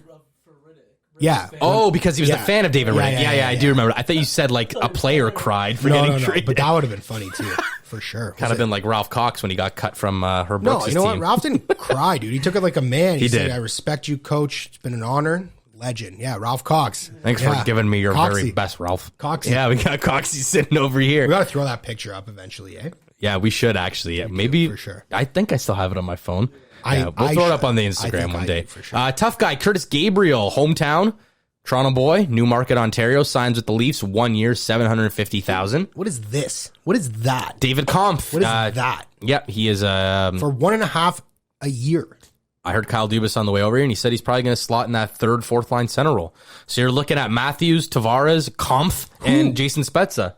Yeah. Oh, because he was a fan of David Riddick. Yeah, I do remember. I thought you said like a player cried for getting traded. But that would have been funny too, for sure. Kind of been like Ralph Cox when he got cut from Herb Brooks' No, you know team. what? Ralph didn't cry, dude. He took it like a man. He said, I respect you, coach. It's been an honor. Legend. Yeah, Ralph Cox. Thanks for giving me your very best, Ralph. Coxie. Yeah, we got Coxie sitting over here. We got to throw that picture up eventually, eh? Yeah, we should actually. Yeah, maybe. For sure. I think I still have it on my phone. We'll throw it up on the Instagram one day. For sure. Tough guy, Curtis Gabriel, hometown. Toronto boy, Newmarket, Ontario, signs with the Leafs, 1 year, $750,000. What is this? What is that? David Kampf. What is that? Yep, he is for 1.5 a year. I heard Kyle Dubas on the way over here, and he said he's probably going to slot in that third, fourth line center role. So you're looking at Matthews, Tavares, Kampf, and Jason Spezza.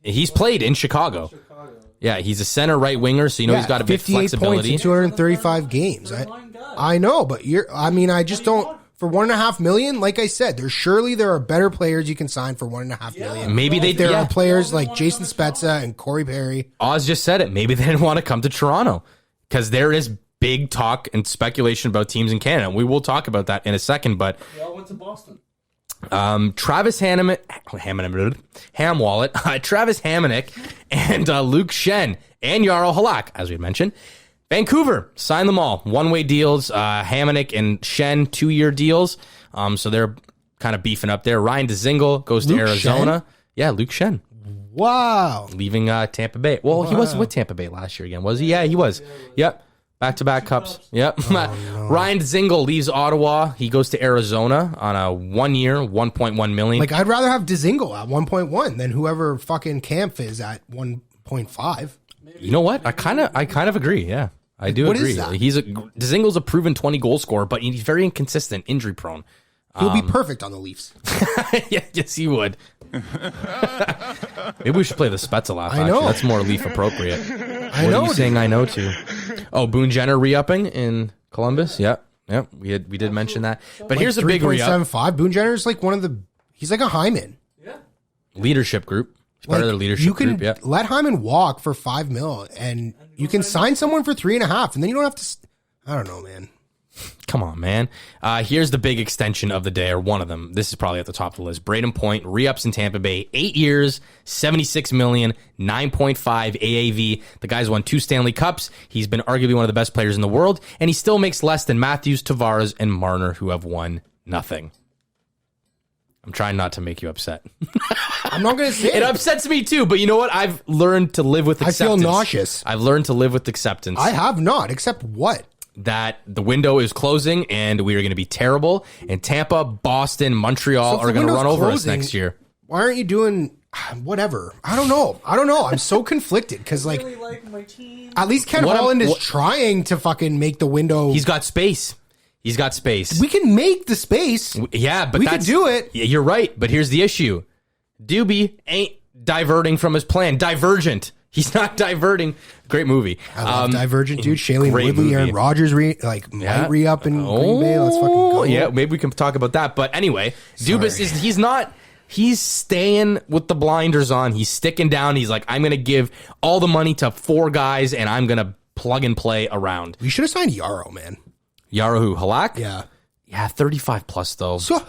He's played in Chicago. Yeah, he's a center right winger, so he's got a big 58 flexibility. points in 235 games. I know, but I just don't. For $1.5 million, like I said, there are better players you can sign for $1.5 million. Maybe there are players like Jason Spezza and Corey Perry. Oz just said it. Maybe they didn't want to come to Toronto because there is big talk and speculation about teams in Canada. We will talk about that in a second, but they all went to Boston. Travis Hamwallet, Travis Hamonic, and Luke Shen and Jarl Halak, as we mentioned. Vancouver, sign them all. One-way deals, Hamonic and Shen, 2-year deals. So they're kind of beefing up there. Ryan DeZingle goes to Arizona. Shen? Yeah, Luke Shen. Wow. Leaving Tampa Bay. Well, he was with Tampa Bay last year again, was he? Yeah, he was. Yep. Back-to-back cups. Yep. No. Ryan DeZingle leaves Ottawa. He goes to Arizona on a 1 year, $1.1 million. Like, I'd rather have DeZingle at 1.1 than whoever fucking Kampf is at 1.5. You know what? I kind of agree, yeah. I do What agree. is that? Dzingel's a proven 20 goal scorer, but he's very inconsistent, injury prone. He'll be perfect on the Leafs. Yeah, yes, he would. Maybe we should play the Spezza laugh. I know. Actually. That's more Leaf appropriate. I What know. are you saying I know to? Oh, Boone Jenner re-upping in Columbus? Yep. We did mention that. But here's a big re-up. 3.75. Boone Jenner's like he's like a Hyman. Leadership group. He's part of their leadership you can group, yeah. let Hyman walk for $5 million, and you can sign someone for 3.5, and then you don't have to. I don't know, man. Come on, man. Here's the big extension of the day, or one of them. This is probably at the top of the list. Braden Point, re-ups in Tampa Bay, 8 years, $76 million, 9.5 AAV. The guy's won 2 Stanley Cups. He's been arguably one of the best players in the world, and he still makes less than Matthews, Tavares, and Marner, who have won nothing. I'm trying not to make you upset. I'm not going to say It upsets me too, but you know what? I've learned to live with I acceptance. feel nauseous. I've learned to live with acceptance. I have not, except what? That the window is closing and we are going to be terrible. And Tampa, Boston, Montreal So if are the going to run window's over us closing, next year. Why aren't you doing whatever? I don't know. I'm so conflicted because I really like my team. at least Ken What I'm- Holland is what- trying to fucking make the window. He's got space. He's got space. We can make the space. Yeah, but we could that's, do it. Yeah, you're right, but here's the issue. Doobie ain't diverting from his plan. Divergent. He's not diverting. Great movie. I love Divergent, dude. Shailene great Woodley, movie. Aaron Rodgers, might re-up in Green Bay. Let's fucking go. Yeah, maybe we can talk about that. But anyway, Dubas he's staying with the blinders on. He's sticking down. He's like, I'm going to give all the money to 4 guys, and I'm going to plug and play around. We should have signed Yarrow, man. Yarrow who? Halak? Yeah. Yeah, 35 plus though. So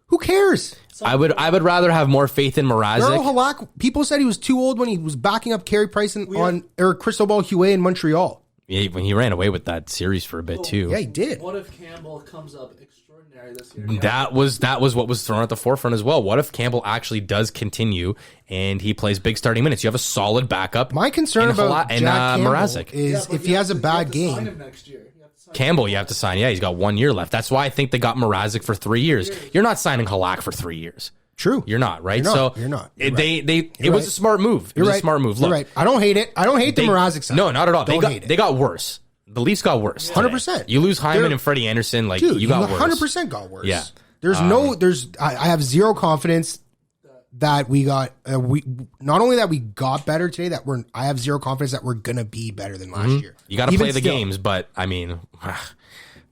who cares? I would rather have more faith in Yarrow Mrazek. Halak, people said he was too old when he was backing up Carey Price or Cristobal Huet in Montreal. Yeah, when he ran away with that series for a bit too. Yeah, he did. What if Campbell comes up extraordinary this year? That was what was thrown at the forefront as well. What if Campbell actually does continue and he plays big starting minutes? You have a solid backup. My concern in about Jack Jack Campbell Mrazek. is if he has a bad game. Next year. Campbell, you have to sign. Yeah, he's got 1 year left. That's why I think they got Mrazek for 3 years. You're not signing Halak for 3 years. True. You're not, right? You're not. So You're not. It was a smart move. It was a smart move. Look, You're right. I don't hate it. I don't hate the Mrazek side. No, not at all. Don't hate it. They got worse. The Leafs got worse. 100%. You lose Hyman They're- and Freddie Anderson, like Dude, you got worse. 100% got worse. Yeah. I have zero confidence that we got, not only that we got better today, I have zero confidence that we're going to be better than last year. You got to Even play the still. games, but I mean,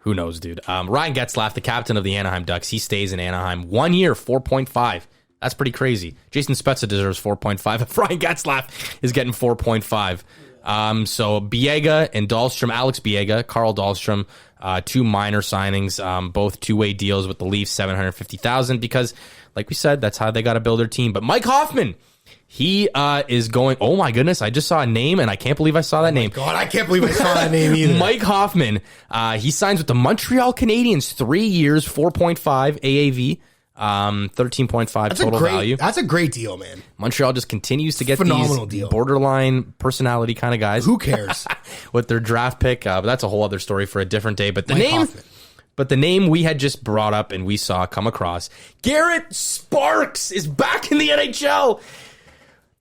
who knows, dude? Ryan Getzlaf, the captain of the Anaheim Ducks, he stays in Anaheim 1 year, 4.5. That's pretty crazy. Jason Spezza deserves 4.5. If Ryan Getzlaf is getting 4.5. So Biega and Dahlstrom, Alex Biega, Carl Dahlstrom, 2 minor signings, both 2-way deals with the Leafs, $750,000 because, like we said, that's how they got to build their team. But Mike Hoffman, he is going. Oh my goodness! I just saw a name, and I can't believe I saw that name. God, I can't believe I saw that name either. Mike Hoffman. He signs with the Montreal Canadiens, 3 years, 4.5 AAV. 13.5 total value. That's a great deal, man. Montreal just continues to get Phenomenal these deal. borderline personality kind of guys. Who cares? With their draft pick, but that's a whole other story for a different day. But Mike Hoffman. the name we had just brought up and we saw come across, Garrett Sparks is back in the NHL.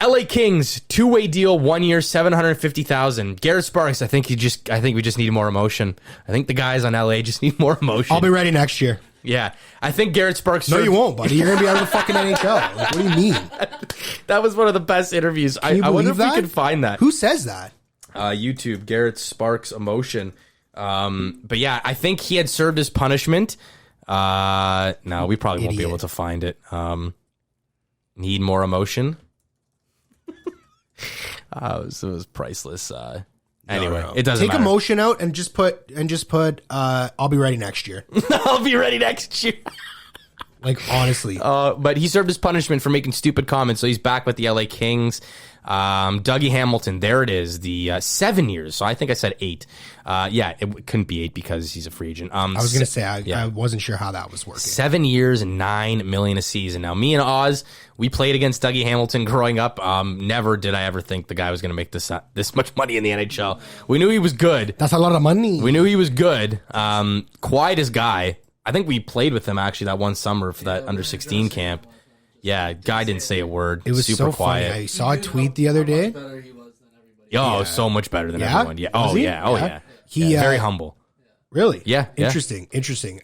LA Kings, 2-way deal, 1 year, $750,000. Garrett Sparks, I think we just need more emotion. I think the guys on LA just need more emotion. I'll be ready next year. Yeah, I think Garrett Sparks. No, you won't, buddy. You're gonna be out of the fucking NHL. Like, what do you mean? That was one of the best interviews. I wonder if we can find that. Who says that? YouTube, Garrett Sparks emotion. But yeah, I think he had served his punishment. No, we probably won't be able to find it. Need more emotion. It was priceless. Anyway, No. it doesn't Take matter. emotion out and just put I'll be ready next year. I'll be ready next year. Like, honestly. But he served his punishment for making stupid comments, so he's back with the LA Kings. Dougie Hamilton, there it is, the 7 years. So I think I said 8. Yeah, it couldn't be 8 because he's a free agent. I was going to say, I wasn't sure how that was working. 7 years and $9 million a season. Now, me and Oz, we played against Dougie Hamilton growing up. Never did I ever think the guy was going to make this much money in the NHL. We knew he was good. That's a lot of money. We knew he was good. Quietest guy. I think we played with him actually that one summer for that under-16 camp. Yeah, guy didn't say a word. It was super so quiet. funny. I saw a tweet the other day. So much better than everyone. Yeah. Was Oh, he? yeah. Oh, yeah. He very humble. Really? Yeah. Interesting.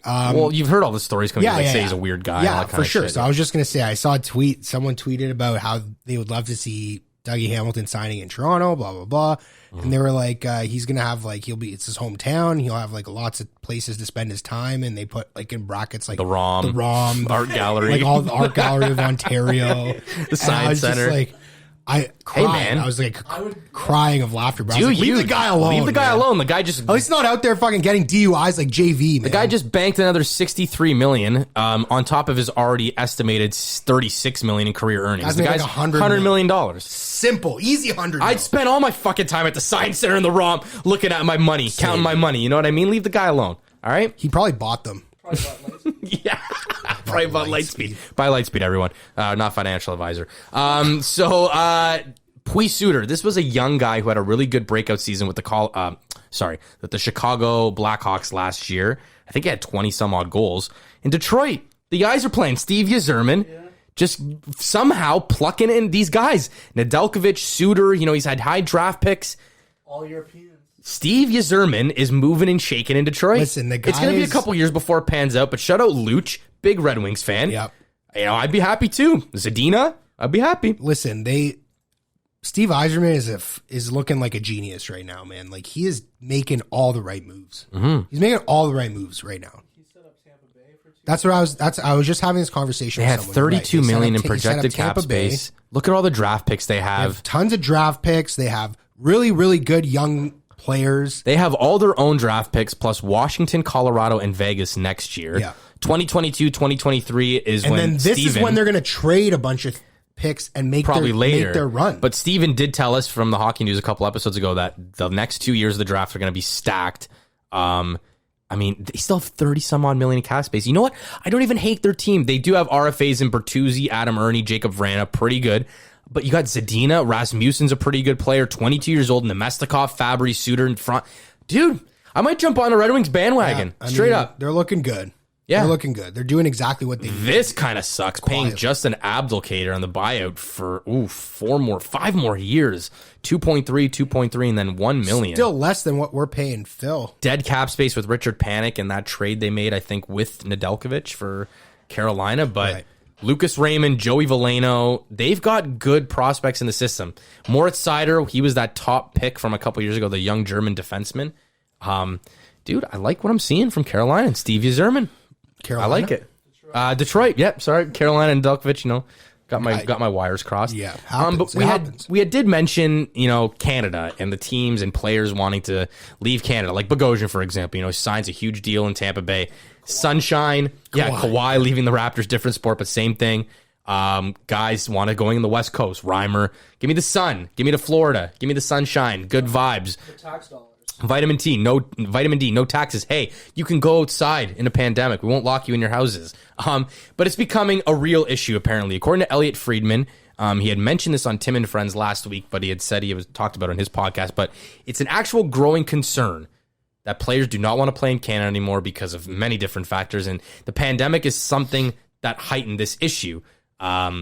Well, you've heard all the stories coming. Say he's a weird guy. And all that kind for of sure. shit. So I was just gonna say, I saw a tweet. Someone tweeted about how they would love to see Dougie Hamilton signing in Toronto. Blah blah blah. And they were like, he's gonna have like it's his hometown. He'll have like lots of places to spend his time. And they put like in brackets like the ROM, art gallery, like all the art gallery of Ontario, the science center. Just like, I cried. man. I was like crying of laughter. Bro. I was Dude, like, leave the guy alone. Leave the guy man. alone. The guy just at least not out there fucking getting DUIs like JV. Man. The guy just banked another $63 million on top of his already estimated $36 million in career earnings. The guy's like $100 million. Simple, easy 100. I'd spend all my fucking time at the science center in the ROM looking at my money, counting my money. You know what I mean? Leave the guy alone. All right? He probably bought them. Yeah. Probably bought Lightspeed. Buy Lightspeed, everyone. Not financial advisor. Pui Suter, this was a young guy who had a really good breakout season with the Chicago Blackhawks last year. I think he had 20 some odd goals. In Detroit, the guys are playing Steve Yzerman, just somehow plucking in these guys. Nedeljkovic, Suter, he's had high draft picks. All Europeans. Steve Yzerman is moving and shaking in Detroit. Listen, the guy it's going to be a couple years before it pans out, but shout out Luch, big Red Wings fan. Yep. I'd be happy too. Zadina, I'd be happy. Listen, Steve Yzerman is looking like a genius right now, man. Like he is making all the right moves. Mm-hmm. He's making all the right moves right now. He set up Tampa Bay for 2 I was just having this conversation. They with had someone, $32 million in projected cap space. Look at all the draft picks they have. They have tons of draft picks. They have really, really good young players. They have all their own draft picks plus Washington, Colorado, and Vegas next year. Yeah. 2022, 2023 is and when then this is when they're going to trade a bunch of picks and make their run. But Steven did tell us from the Hockey News a couple episodes ago that the next 2 years of the draft are going to be stacked. They still have 30 some odd million in cap space. You know what? I don't even hate their team. They do have RFAs in Bertuzzi, Adam Ernie, Jacob Vrana, pretty good. But you got Zadina, Rasmussen's a pretty good player, 22 years old, Nemestikov, Fabry, Suter in front. Dude, I might jump on a Red Wings bandwagon. Straight up. They're looking good. Yeah. They're looking good. They're doing exactly what they need. This kind of sucks. Paying Justin Abdelkader on the buyout for 5 more years. 2.3, and then $1 million. Still less than what we're paying Phil. Dead cap space with Richard Panik and that trade they made, I think, with Nedeljkovic for Carolina. But Lucas Raymond, Joey Veleno, they've got good prospects in the system. Moritz Seider, he was that top pick from a couple years ago, the young German defenseman. Dude, I like what I'm seeing from Carolina and Steve Yzerman. Carolina? I like it. Detroit. Yep. Sorry, Carolina and Nedeljkovic. Got my wires crossed. Yeah. But we did mention Canada and the teams and players wanting to leave Canada, like Bogosian, for example. Signs a huge deal in Tampa Bay. Sunshine. Kawhi leaving the Raptors, different sport, but same thing. Guys want to going in the West Coast. Reimer, give me the sun. Give me the Florida. Give me the sunshine. Good vibes. The tax dollars. Vitamin D, no taxes. Hey, you can go outside in a pandemic. We won't lock you in your houses. But it's becoming a real issue, apparently. According to Elliot Friedman, he had mentioned this on Tim and Friends last week, but he had said he was talked about it on his podcast. But it's an actual growing concern that players do not want to play in Canada anymore because of many different factors. And the pandemic is something that heightened this issue.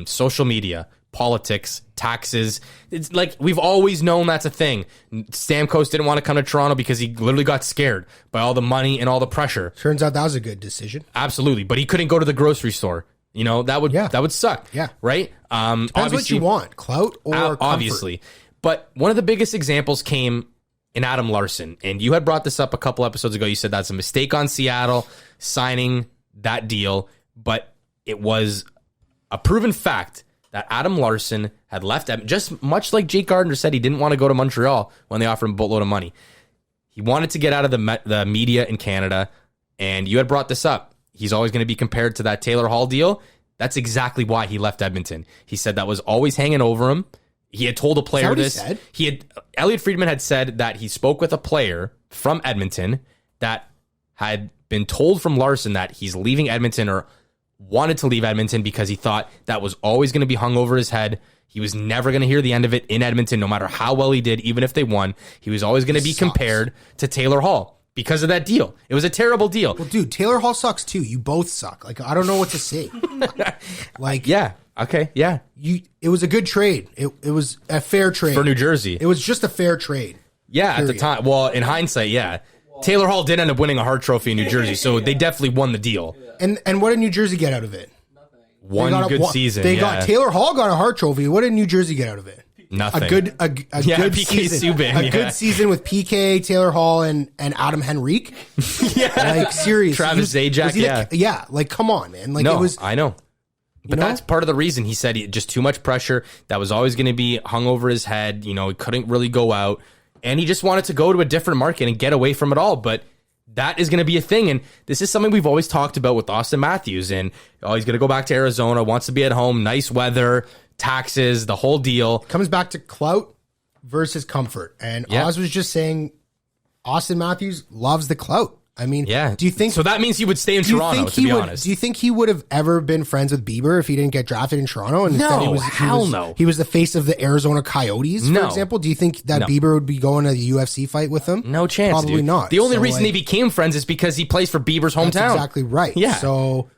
Social media, politics, taxes. It's like we've always known that's a thing. Stamkos didn't want to come to Toronto because he literally got scared by all the money and all the pressure. Turns out that was a good decision. Absolutely, but he couldn't go to the grocery store. That would suck. Yeah, right. Depends what you want, clout or comfort. Obviously. But one of the biggest examples came in Adam Larson, and you had brought this up a couple episodes ago. You said that's a mistake on Seattle signing that deal, but it was a proven fact that Adam Larson had left, just much like Jake Gardner said he didn't want to go to Montreal when they offered him a boatload of money. He wanted to get out of the media in Canada, and you had brought this up. He's always going to be compared to that Taylor Hall deal. That's exactly why he left Edmonton. He said that was always hanging over him. He had told a player this. Elliot Friedman had said that he spoke with a player from Edmonton that had been told from Larson that he's leaving Edmonton or wanted to leave Edmonton because he thought that was always going to be hung over his head. He was never going to hear the end of it in Edmonton, no matter how well he did, even if they won. He was always going to be compared to Taylor Hall because of that deal. It was a terrible deal. Well, dude, Taylor Hall sucks too. You both suck. Like, I don't know what to say. It was a good trade. It was a fair trade. For New Jersey. It was just a fair trade. Yeah, period. At the time. Well, in hindsight, yeah. Taylor Hall did end up winning a Hart Trophy in New Jersey, so they definitely won the deal. And what did New Jersey get out of it? One good season. They got Taylor Hall got a Hart Trophy. What did New Jersey get out of it? Nothing. A good PK season. Subban, Good season with PK, Taylor Hall, and Adam Henrique. Like serious. Travis Zajac. Yeah. Like come on, man. Like no, it was. I know. But that's part of the reason. He said just too much pressure. That was always going to be hung over his head. He couldn't really go out. And he just wanted to go to a different market and get away from it all. But that is going to be a thing. And this is something we've always talked about with Austin Matthews. And he's going to go back to Arizona, wants to be at home, nice weather, taxes, the whole deal. Comes back to clout versus comfort. And Oz was just saying Austin Matthews loves the clout. I mean, do you think so? That means he would stay in Toronto, to be honest. Do you think he would have ever been friends with Bieber if he didn't get drafted in Toronto? And No, no. He was the face of the Arizona Coyotes, for example. Do you think that Bieber would be going to a UFC fight with him? No chance. Probably dude. not. The only reason they became friends is because he plays for Bieber's hometown. That's exactly right. Yeah. So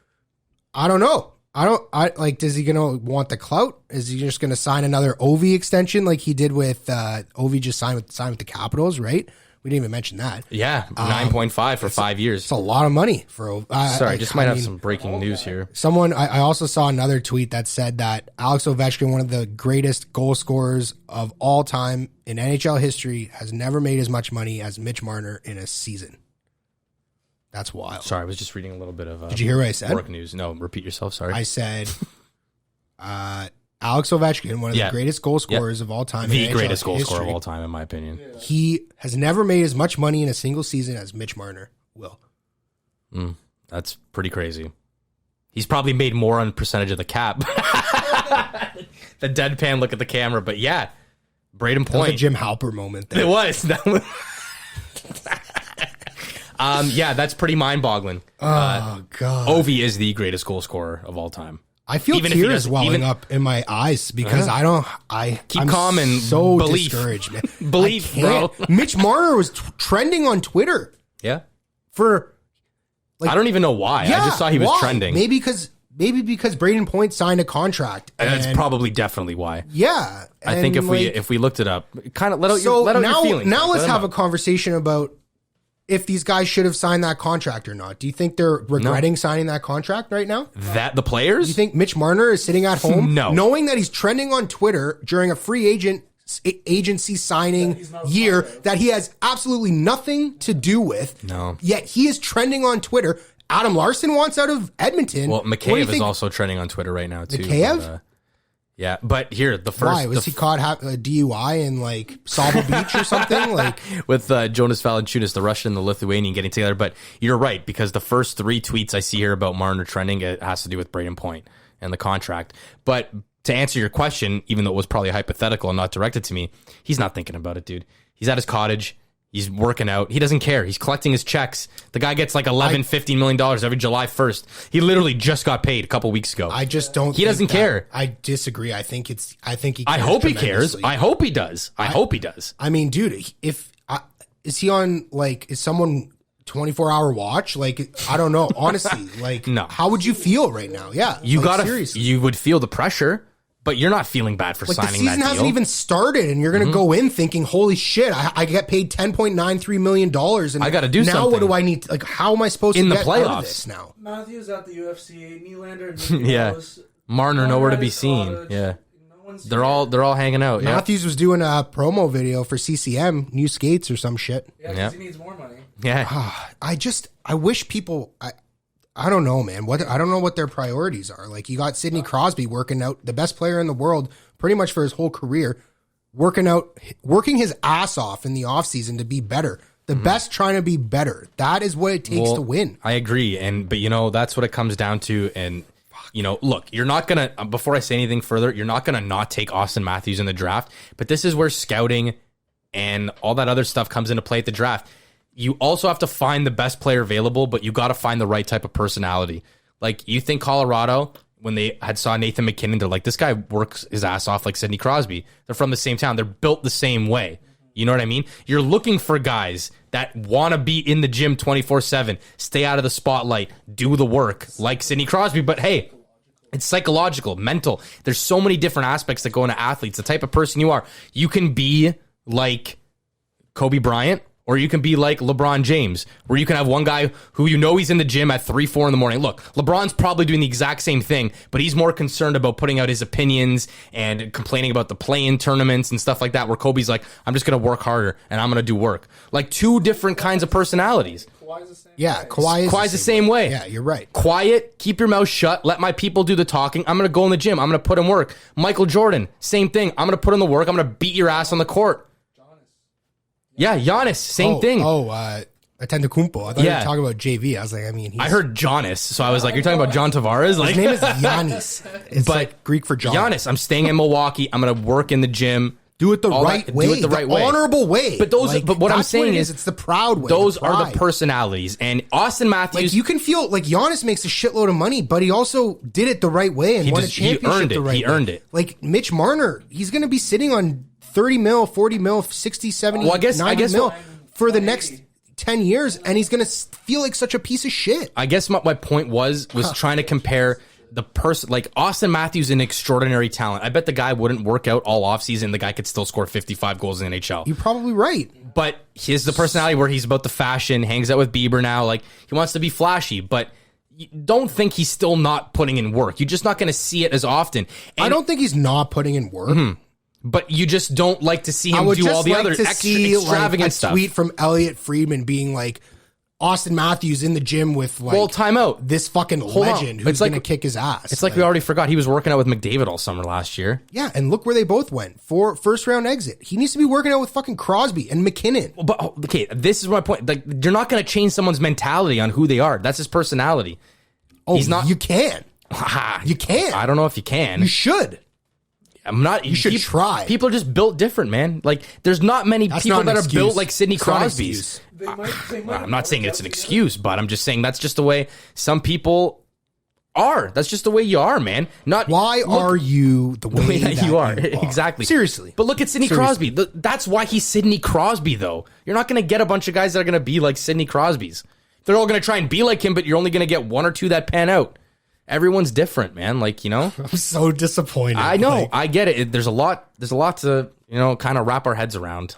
I don't know. Is he going to want the clout? Is he just going to sign another Ovi extension like he did with Ovi just signed with the Capitals, right? We didn't even mention that. Yeah, 9.5 for 5 years. It's a lot of money for. Sorry, might have some breaking news here. Someone, I also saw another tweet that said that Alex Ovechkin, one of the greatest goal scorers of all time in NHL history, has never made as much money as Mitch Marner in a season. That's wild. Sorry, I was just reading a little bit of. Did you hear what I said? Work news. No, repeat yourself. Sorry. I said. Alex Ovechkin, one of the greatest goal scorers of all time. The greatest goal scorer of all time, in my opinion. Yeah. He has never made as much money in a single season as Mitch Marner will. That's pretty crazy. He's probably made more on percentage of the cap. The deadpan look at the camera, but yeah, Braden Point. That was a Jim Halper moment there. It was. Yeah, that's pretty mind-boggling. Oh, God. Ovi is the greatest goal scorer of all time. I feel tears welling up in my eyes because I'm calm and so belief. discouraged, man. Belief, bro. Mitch Marner was trending on Twitter. Yeah. For I don't even know why. Yeah, I just saw he was trending. Maybe because Braden Point signed a contract. And that's probably definitely why. Yeah. I think if we looked it up, kind of let out your feelings. Now let's have a conversation about if these guys should have signed that contract or not. Do you think they're regretting signing that contract right now? That the players? Do you think Mitch Marner is sitting at home knowing that he's trending on Twitter during a free agency signing year that he has absolutely nothing to do with? No. Yet he is trending on Twitter. Adam Larson wants out of Edmonton. Well, Mikheyev is also trending on Twitter right now too. Mikheyev? Yeah, but here the first. Why was he caught a DUI in like Sable Beach or something? Like with Jonas Valanciunas, the Russian and the Lithuanian, getting together. But you're right because the first 3 tweets I see here about Marner trending, it has to do with Braden Point and the contract. But to answer your question, even though it was probably hypothetical and not directed to me, he's not thinking about it, dude. He's at his cottage. He's working out. He doesn't care. He's collecting his checks. The guy gets like $15 million every July 1st. He literally just got paid a couple weeks ago. I just don't. He doesn't care. I disagree. I think he. I hope he cares. I hope he does. I hope he does. I mean, dude, is he on like is someone 24-hour watch? Like I don't know. Honestly, like no. How would you feel right now? Yeah, seriously. You would feel the pressure. But you're not feeling bad for signing that deal. The season hasn't even started, and you're going to go in thinking, "Holy shit! I get paid $10.93 million, and I got to do something." Now, what do I need? Like, how am I supposed to get out of this now? Matthews at the UFC, Nylander, Marner nowhere to be seen. Yeah, they're all hanging out. Matthews was doing a promo video for CCM, new skates or some shit. Yeah, because he needs more money. Yeah, I wish people. I don't know, man. I don't know what their priorities are. Like you got Sidney Crosby working out, the best player in the world, pretty much for his whole career, working his ass off in the offseason to be better. The best trying to be better. That is what it takes to win. I agree. But that's what it comes down to. And look, you're not going to, before I say anything further, you're not going to not take Austin Matthews in the draft. But this is where scouting and all that other stuff comes into play at the draft. You also have to find the best player available, but you got to find the right type of personality. Like, you think Colorado, when they had saw Nathan McKinnon, they're like, this guy works his ass off like Sidney Crosby. They're from the same town. They're built the same way. You know what I mean? You're looking for guys that want to be in the gym 24/7, stay out of the spotlight, do the work like Sidney Crosby. But hey, it's psychological, mental. There's so many different aspects that go into athletes. The type of person you are. You can be like Kobe Bryant, Or you can be like LeBron James, where you can have one guy who you know he's in the gym at 3, 4 in the morning. Look, LeBron's probably doing the exact same thing, but he's more concerned about putting out his opinions and complaining about the play-in tournaments and stuff like that, where Kobe's like, I'm just going to work harder and I'm going to do work. Like, two different kinds of personalities. Kawhi's the same way. Yeah, you're right. Quiet, keep your mouth shut, let my people do the talking. I'm going to go in the gym. I'm going to put in work. Michael Jordan, same thing. I'm going to put in the work. I'm going to beat your ass on the court. Yeah, Giannis, same thing. Antetokounmpo. I thought you were talking about JV. I was like, I heard Giannis, so I was like, you're talking about John Tavares? Like, his name is Giannis. It's like Greek for John. Giannis, I'm staying in Milwaukee. I'm going to work in the gym. Do it the right way. Do it the right way. Honorable way. But what I'm saying is, it's the proud way. Those are the personalities. And Austin Matthews. Like, you can feel like Giannis makes a shitload of money, but he also did it the right way and won a championship the right way. He earned it. Like Mitch Marner, he's going to be sitting on 30 mil, 40 mil, 60, 70, 90 mil for the next 10 years, and he's going to feel like such a piece of shit. I guess my point was trying to compare the person, like Austin Matthews, an extraordinary talent. I bet the guy wouldn't work out all offseason. The guy could still score 55 goals in the NHL. You're probably right. But he's the personality where he's about the fashion, hangs out with Bieber now. Like, he wants to be flashy, but you don't think he's still not putting in work. You're just not going to see it as often. And I don't think he's not putting in work. Mm-hmm. But you just don't like to see him do all the other extravagant stuff. Tweet from Elliot Friedman being like, Austin Matthews in the gym with like, well, timeout. This fucking legend who's going to kick his ass. It's like we already forgot he was working out with McDavid all summer last year. Yeah, and look where they both went. For first round exit. He needs to be working out with fucking Crosby and McKinnon. But okay, this is my point. Like, you're not going to change someone's mentality on who they are. That's his personality. Oh, he's not. You can. You can. I don't know if you can. You should. I'm not. You should try. People are just built different, man. Like, there's not many people that are built like Sidney Crosby's. I'm not saying it's an excuse, but I'm just saying that's just the way some people are. That's just the way you are, man. Why are you the way that you are? Exactly. Seriously. But look at Sidney Crosby. That's why he's Sidney Crosby, though. You're not going to get a bunch of guys that are going to be like Sidney Crosby's. They're all going to try and be like him, but you're only going to get one or two that pan out. Everyone's different, man. Like, you know, I'm so disappointed. I know. I get it. There's a lot to, you know, kind of wrap our heads around.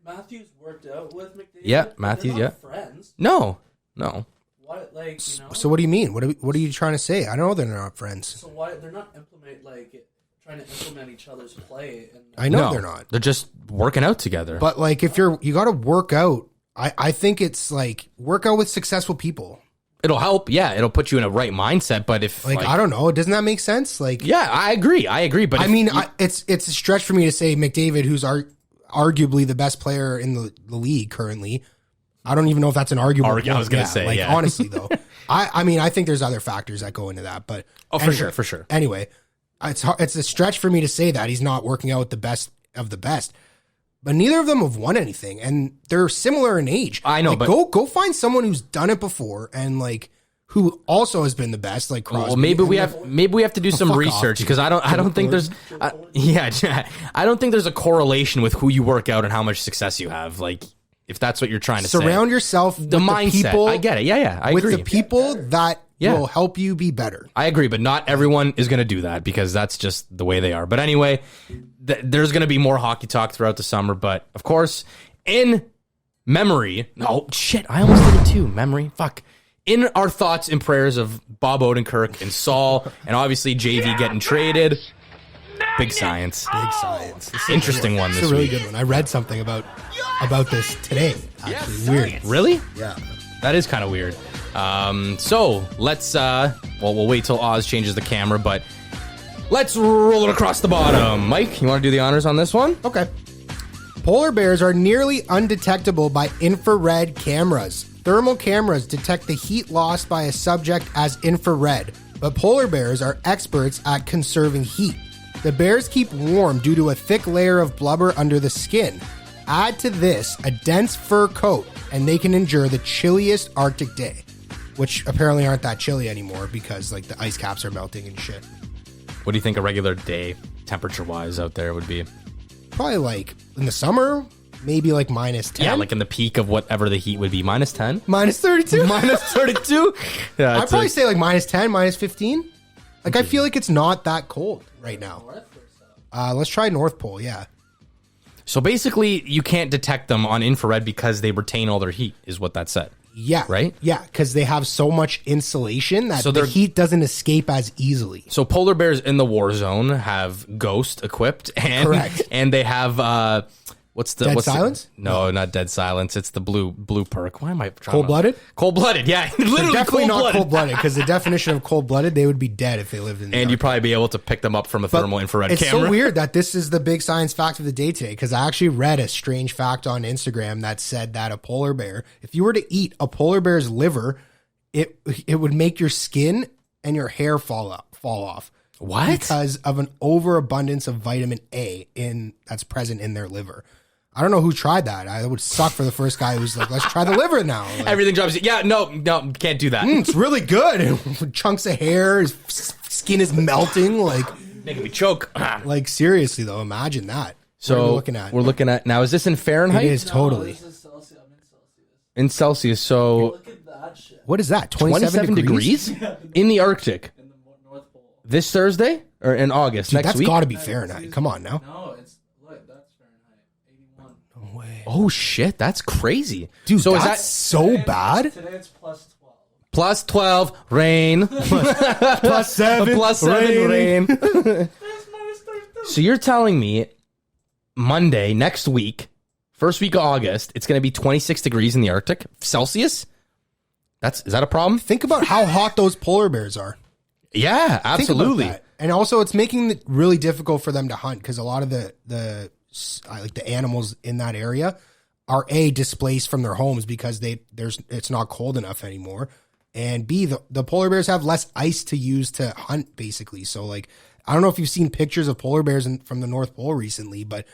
Matthews worked out with McDavid. Yeah, Matthews. They're not friends. No. What, like, you know? So what do you mean? What are you trying to say? I know they're not friends. So why they're not trying to implement each other's play? And I know they're not. They're just working out together. But like, if you got to work out, I think it's like work out with successful people. It'll help, yeah. It'll put you in a right mindset. But if like I don't know, doesn't that make sense? Like, yeah, I agree. But I mean, it's a stretch for me to say McDavid, who's arguably the best player in the league currently. I don't even know if that's an arguable. I was gonna say, yeah. Honestly though, I mean, I think there's other factors that go into that. But for sure. Anyway, it's a stretch for me to say that he's not working out with the best of the best. But neither of them have won anything, and they're similar in age. I know, like, but go find someone who's done it before and like who also has been the best, like Crosby. Well, maybe we have to do some research because I don't think there's I don't think there's a correlation with who you work out and how much success you have. Like, if that's what you're trying to say, surround yourself with mindset. The people. I get it. Yeah, I agree. With the people that will help you be better. I agree, but not everyone is going to do that because that's just the way they are. But anyway, there's going to be more hockey talk throughout the summer. But of course, in memory, no shit, I almost did it too. Memory, fuck. In our thoughts and prayers of Bob Odenkirk and Saul, and obviously JV getting traded. Big science. Interesting one this week. It's a really good one. I read something about this today. Actually, weird. Really? Yeah. That is kind of weird. So let's we'll wait till Oz changes the camera, but let's roll it across the bottom. Mike, you want to do the honors on this one? Okay. Polar bears are nearly undetectable by infrared cameras. Thermal cameras detect the heat lost by a subject as infrared, but polar bears are experts at conserving heat. The bears keep warm due to a thick layer of blubber under the skin. Add to this a dense fur coat, and they can endure the chilliest Arctic day, which apparently aren't that chilly anymore because like the ice caps are melting and shit. What do you think a regular day temperature-wise out there would be? Probably like in the summer, maybe like -10. Yeah, like in the peak of whatever the heat would be, -10, -32, -32. Yeah, I'd probably say like -10, -15. Like I feel like it's not that cold right now. Let's try North Pole. Yeah. So basically, you can't detect them on infrared because they retain all their heat, is what that said. Yeah. Right? Yeah, because they have so much insulation that So the they're- heat doesn't escape as easily. So polar bears in the war zone have Ghost equipped, and Correct. and they have what's the Dead what's the- Silence? no, not Dead Silence. It's the blue perk. Why am I trying Cold-blooded? Cold-blooded, yeah, They're literally definitely not cold-blooded. cold-blooded, because the definition of cold-blooded, they would be dead if they lived in the And you'd Arctic. probably be able to pick them up from a But thermal infrared it's camera. so weird that this is the big science fact of the day today, because I actually read a strange fact on Instagram that said that a polar bear, if you were to eat a polar bear's liver, it would make your skin and your hair fall off. What? Because of an overabundance of vitamin A that's present in their liver. I don't know who tried that. I would suck for the first guy who's like, let's try the liver now. Like, Everything drops. Yeah, no, can't do that. it's really good. Chunks of hair, his skin is melting. Like Making me choke. Like seriously though, imagine that. So what are we looking at? We're looking at now. Is this in Fahrenheit? It is totally. This is Celsius. I'm in Celsius. In Celsius. So Look at that shit. What is that? 27 degrees in the Arctic In the North Pole. this Thursday or in August Dude, next that's week. got to be Fahrenheit. Come on now. No, it's look. That's Fahrenheit. 81. No way. Oh shit, that's crazy, Dude, So that's is that so bad. Today it's plus 12. plus 12 rain, Plus 7. plus 7 rain? So you're telling me Monday next week, first week of August, it's going to be 26 degrees in the Arctic Celsius? Is that a problem? Think about how hot those polar bears are. Yeah, Think about absolutely. that. And also, it's making it really difficult for them to hunt because a lot of the animals in that area are displaced from their homes because it's not cold enough anymore, and B, the polar bears have less ice to use to hunt basically. So like, I don't know if you've seen pictures of polar bears from the North Pole recently, but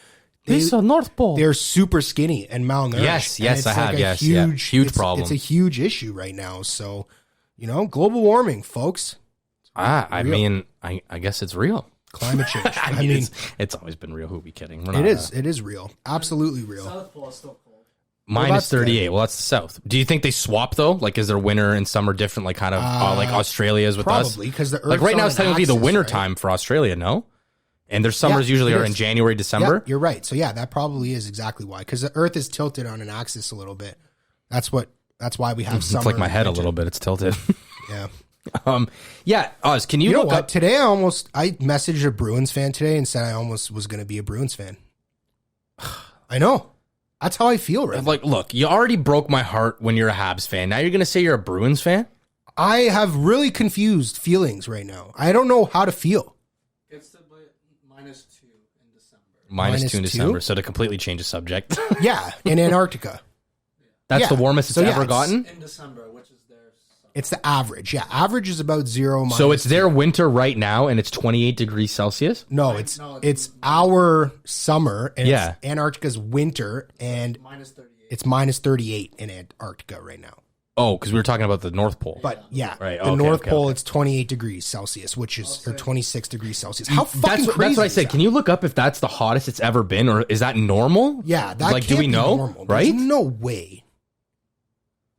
North Pole. they're super skinny and malnourished. Yes, And I it's have, a yes, yeah. Huge problem. It's a huge issue right now. So, global warming, folks. I mean, I guess it's real. Climate change. I mean, it's always been real. Who are we kidding? We're It not, is. It is real. Absolutely real. South Pole is still cold. Minus that's 38. Well, that's the South. Do you think they swap though? Like, is their winter and summer different? Like, kind of like Australia is with us. Probably because the Earth's Like right now, on it's an technically the axis, winter right? time for Australia. No, and their summers Yeah, usually it are is. in January, December. Yeah, you're right. So yeah, that probably is exactly why. Because the Earth is tilted on an axis a little bit. That's why we have summer. It's like my and head a winter. little bit. It's tilted. Yeah. Yeah, Oz, can you You know look what? up? Today I messaged a Bruins fan today and said I almost was going to be a Bruins fan. I know. That's how I feel right now. Like, look, you already broke my heart when you're a Habs fan. Now you're gonna say you're a Bruins fan? I have really confused feelings right now. I don't know how to feel. Gets to minus 2 in December. Minus Minus 2 in 2? December. So to completely change the subject, Yeah, in Antarctica. that's Yeah. the warmest it's So, yeah, ever it's- gotten. In December, which is their summer. It's the average. Yeah, average is about 0 minus. So it's their winter right now, and it's 28 degrees Celsius. No, it's our summer and Yeah. it's Antarctica's winter and minus 38. it's minus 38 in Antarctica right now. Oh, because we were talking about the North Pole. But yeah, Right, the okay, North okay, Pole okay. it's 28 degrees Celsius, which is or 26 degrees Celsius. How fucking That's crazy what I is said. that? Can you look up if that's the hottest it's ever been, or is that normal? Yeah, that like, can't do we be know? normal. Right? There's no way.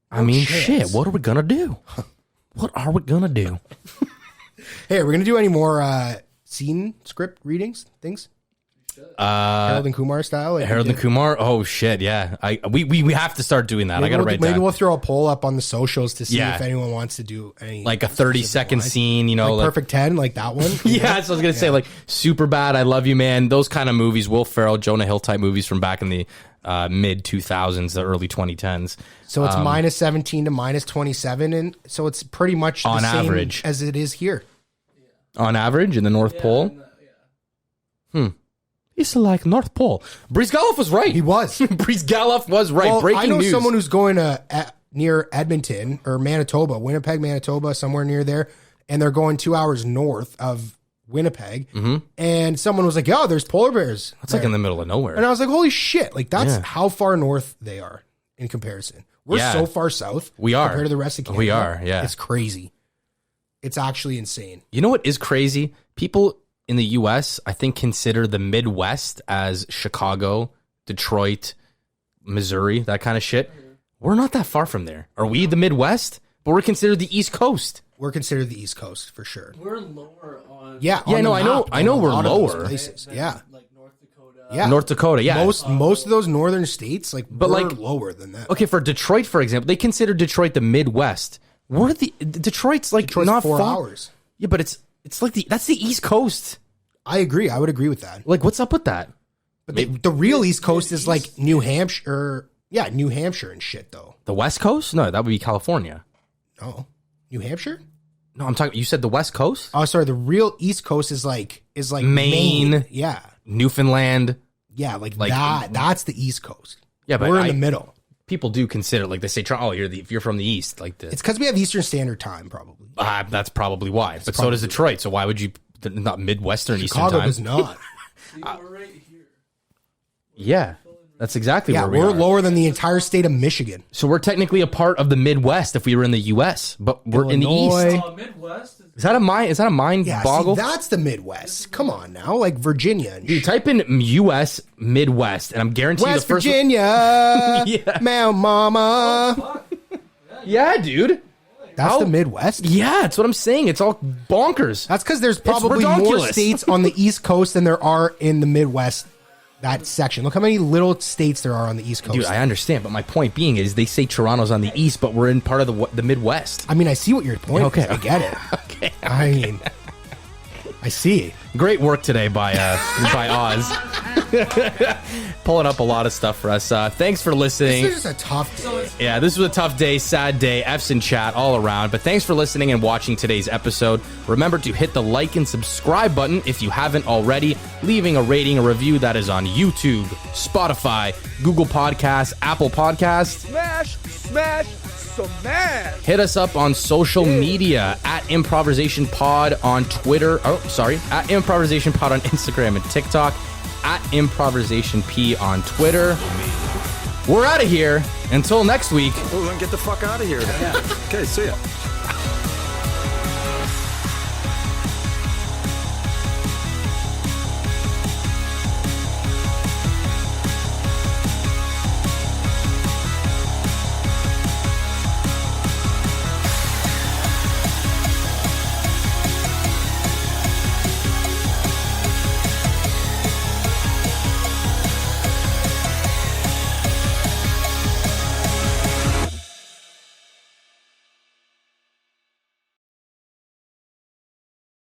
I mean, chance. shit. What are we gonna do? What are we gonna do? Hey, are we gonna do any more scene script readings things? Harold and Kumar style. Like Harold we and did? Kumar. Oh shit, yeah. We have to start doing that. I Maybe gotta we'll, write maybe down we'll throw a poll up on the socials to see Yeah. if anyone wants to do any like a specific 30-second lines. scene. You know, like like Perfect 10, like that one. yeah. That's what I was gonna say. Like Super Bad, I Love You, Man. Those kind of movies. Will Ferrell, Jonah Hill type movies from back in the mid 2000s, the early 2010s. So it's minus 17 to minus 27, and so it's pretty much On the same average. as it is here. On average, in the North Pole. It's like North Pole. Breeze Galoff was right. He was. Breeze Galoff was right. Well, Breaking I know news. someone who's going to near Edmonton or Manitoba, Winnipeg, Manitoba, somewhere near there, and they're going 2 hours north of Winnipeg. And someone was like, "Yeah, there's polar bears." It's like in the middle of nowhere. And I was like, "Holy shit!" Like that's Yeah. how far north they are in comparison. We're Yeah. so far south. We are. compared to the rest of Canada. We are, yeah. It's crazy. It's actually insane. You know what is crazy? People in the U.S., I think, consider the Midwest as Chicago, Detroit, Missouri, that kind of shit. We're not that far from there. Are we the Midwest? But we're considered the East Coast. We're considered the East Coast for sure. We're lower on. Yeah, Yeah, on no, the I know- map I know on a we're lot of those lower. places. than, Yeah, Like North Dakota. Yeah. North Dakota, yeah. Most of those northern states, But, were like- lower than that. Okay, for Detroit, for example, they consider Detroit the Midwest. We're Detroit's like Detroit's not 4 far. hours. Yeah, but it's like that's the East Coast. I agree. I would agree with that. Like, what's up with that? But the real East Coast is like New Hampshire. Yeah, New Hampshire and shit, though. The West Coast? No, that would be California. No. New Hampshire? No, I'm talking. You said the West Coast? Oh, sorry. The real East Coast is like Maine. Yeah. Newfoundland. Yeah, like Like- that. That's the East Coast. Yeah, but we're in the middle. People do consider, like, they say, oh, if you're from the East, like the. It's because we have Eastern Standard Time, probably. That's probably why. But so probably does Detroit. So why would you not Midwestern Chicago Eastern time? does not. We're right here. Yeah, that's exactly Yeah, where we we're are. lower than the entire state of Michigan. So we're technically a part of the Midwest if we were in the U.S., but we're in the Illinois. East. Midwest is Is that a mind Yeah, boggle? see, that's the Midwest. Come on now, like Virginia and Dude, shit. type in U.S. Midwest, and I'm guaranteeing West the first. Virginia, Yeah. Mount Mama. Yeah, dude. That's How- the Midwest. Yeah, that's what I'm saying. It's all bonkers. That's because there's probably more redonkulous. states on the East Coast than there are in the Midwest. That section. Look how many little states there are on the East Coast. Dude, I understand, but my point being is they say Toronto's on the East, but we're in part of the Midwest. I mean, I see what your point Okay. is. I get it. Okay. I mean, I see. Great work today by Oz. Pulling up a lot of stuff for us. Thanks for listening. This is just a tough day. Yeah, this was a tough day, sad day, F's in chat all around. But thanks for listening and watching today's episode. Remember to hit the like and subscribe button if you haven't already. Leaving a rating, a review that is on YouTube, Spotify, Google Podcasts, Apple Podcasts. Smash, smash, smash. Hit us up on social media at Improversation Pod on Twitter. At Improversation Pod on Instagram and TikTok. At Improversation P on Twitter. We're out of here. Until next week. Well, then get the fuck out of here. Okay, see ya.